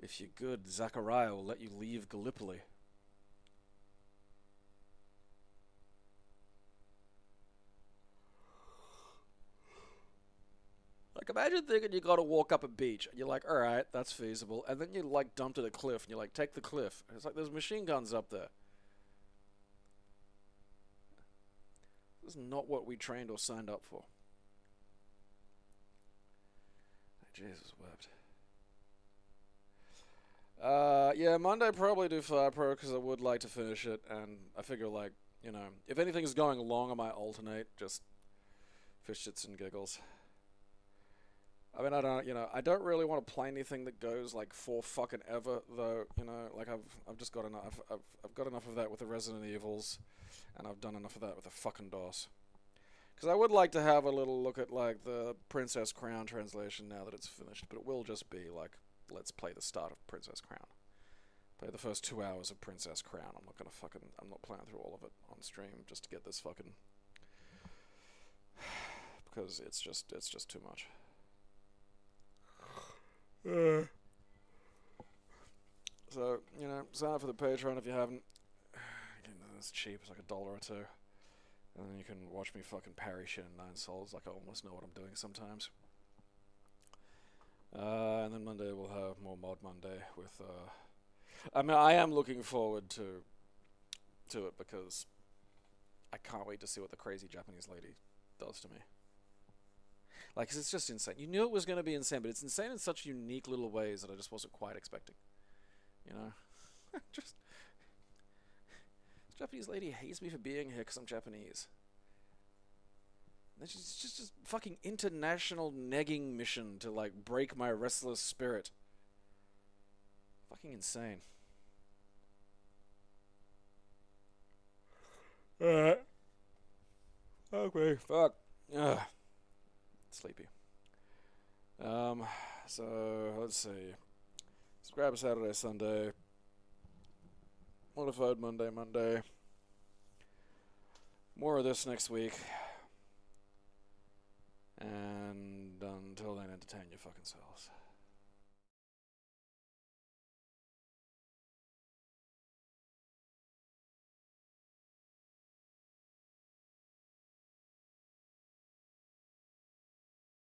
Speaker 1: If you're good, Zachariah will let you leave Gallipoli. Like, imagine thinking you gotta walk up a beach, and you're like, alright, that's feasible, and then you, like, dump to the cliff, and you're like, take the cliff. And it's like, there's machine guns up there. This is not what we trained or signed up for. Jesus wept. Yeah, Monday probably do Fire Pro because I would like to finish it, and I figure, like, you know, if anything's going long, I might alternate, just for shits and giggles. I mean, I don't really want to play anything that goes like for fucking ever, though. You know, like I've just got enough. I've got enough of that with the Resident Evils, and I've done enough of that with the fucking DOS. Because I would like to have a little look at like the Princess Crown translation now that it's finished, but it will just be like, let's play the start of Princess Crown. Play the first 2 hours of Princess Crown. I'm not playing through all of it on stream just to get this fucking, because it's just too much. So, you know, sign up for the Patreon if you haven't. It's cheap, it's like $1 or $2. And then you can watch me fucking parry shit in 9 souls, like I almost know what I'm doing sometimes. And then Monday we'll have more Mod Monday with, I mean, I am looking forward to it because I can't wait to see what the crazy Japanese lady does to me. Like, 'cause it's just insane. You knew it was going to be insane, but it's insane in such unique little ways that I just wasn't quite expecting. You know? Just... This Japanese lady hates me for being here because I'm Japanese. And she's just fucking international negging mission to, like, break my restless spirit. Fucking insane. Alright. Okay, fuck. Ugh. Sleepy. So let's see. Subscribe Saturday, Sunday. Modified Monday. More of this next week. And until then, entertain your fucking selves.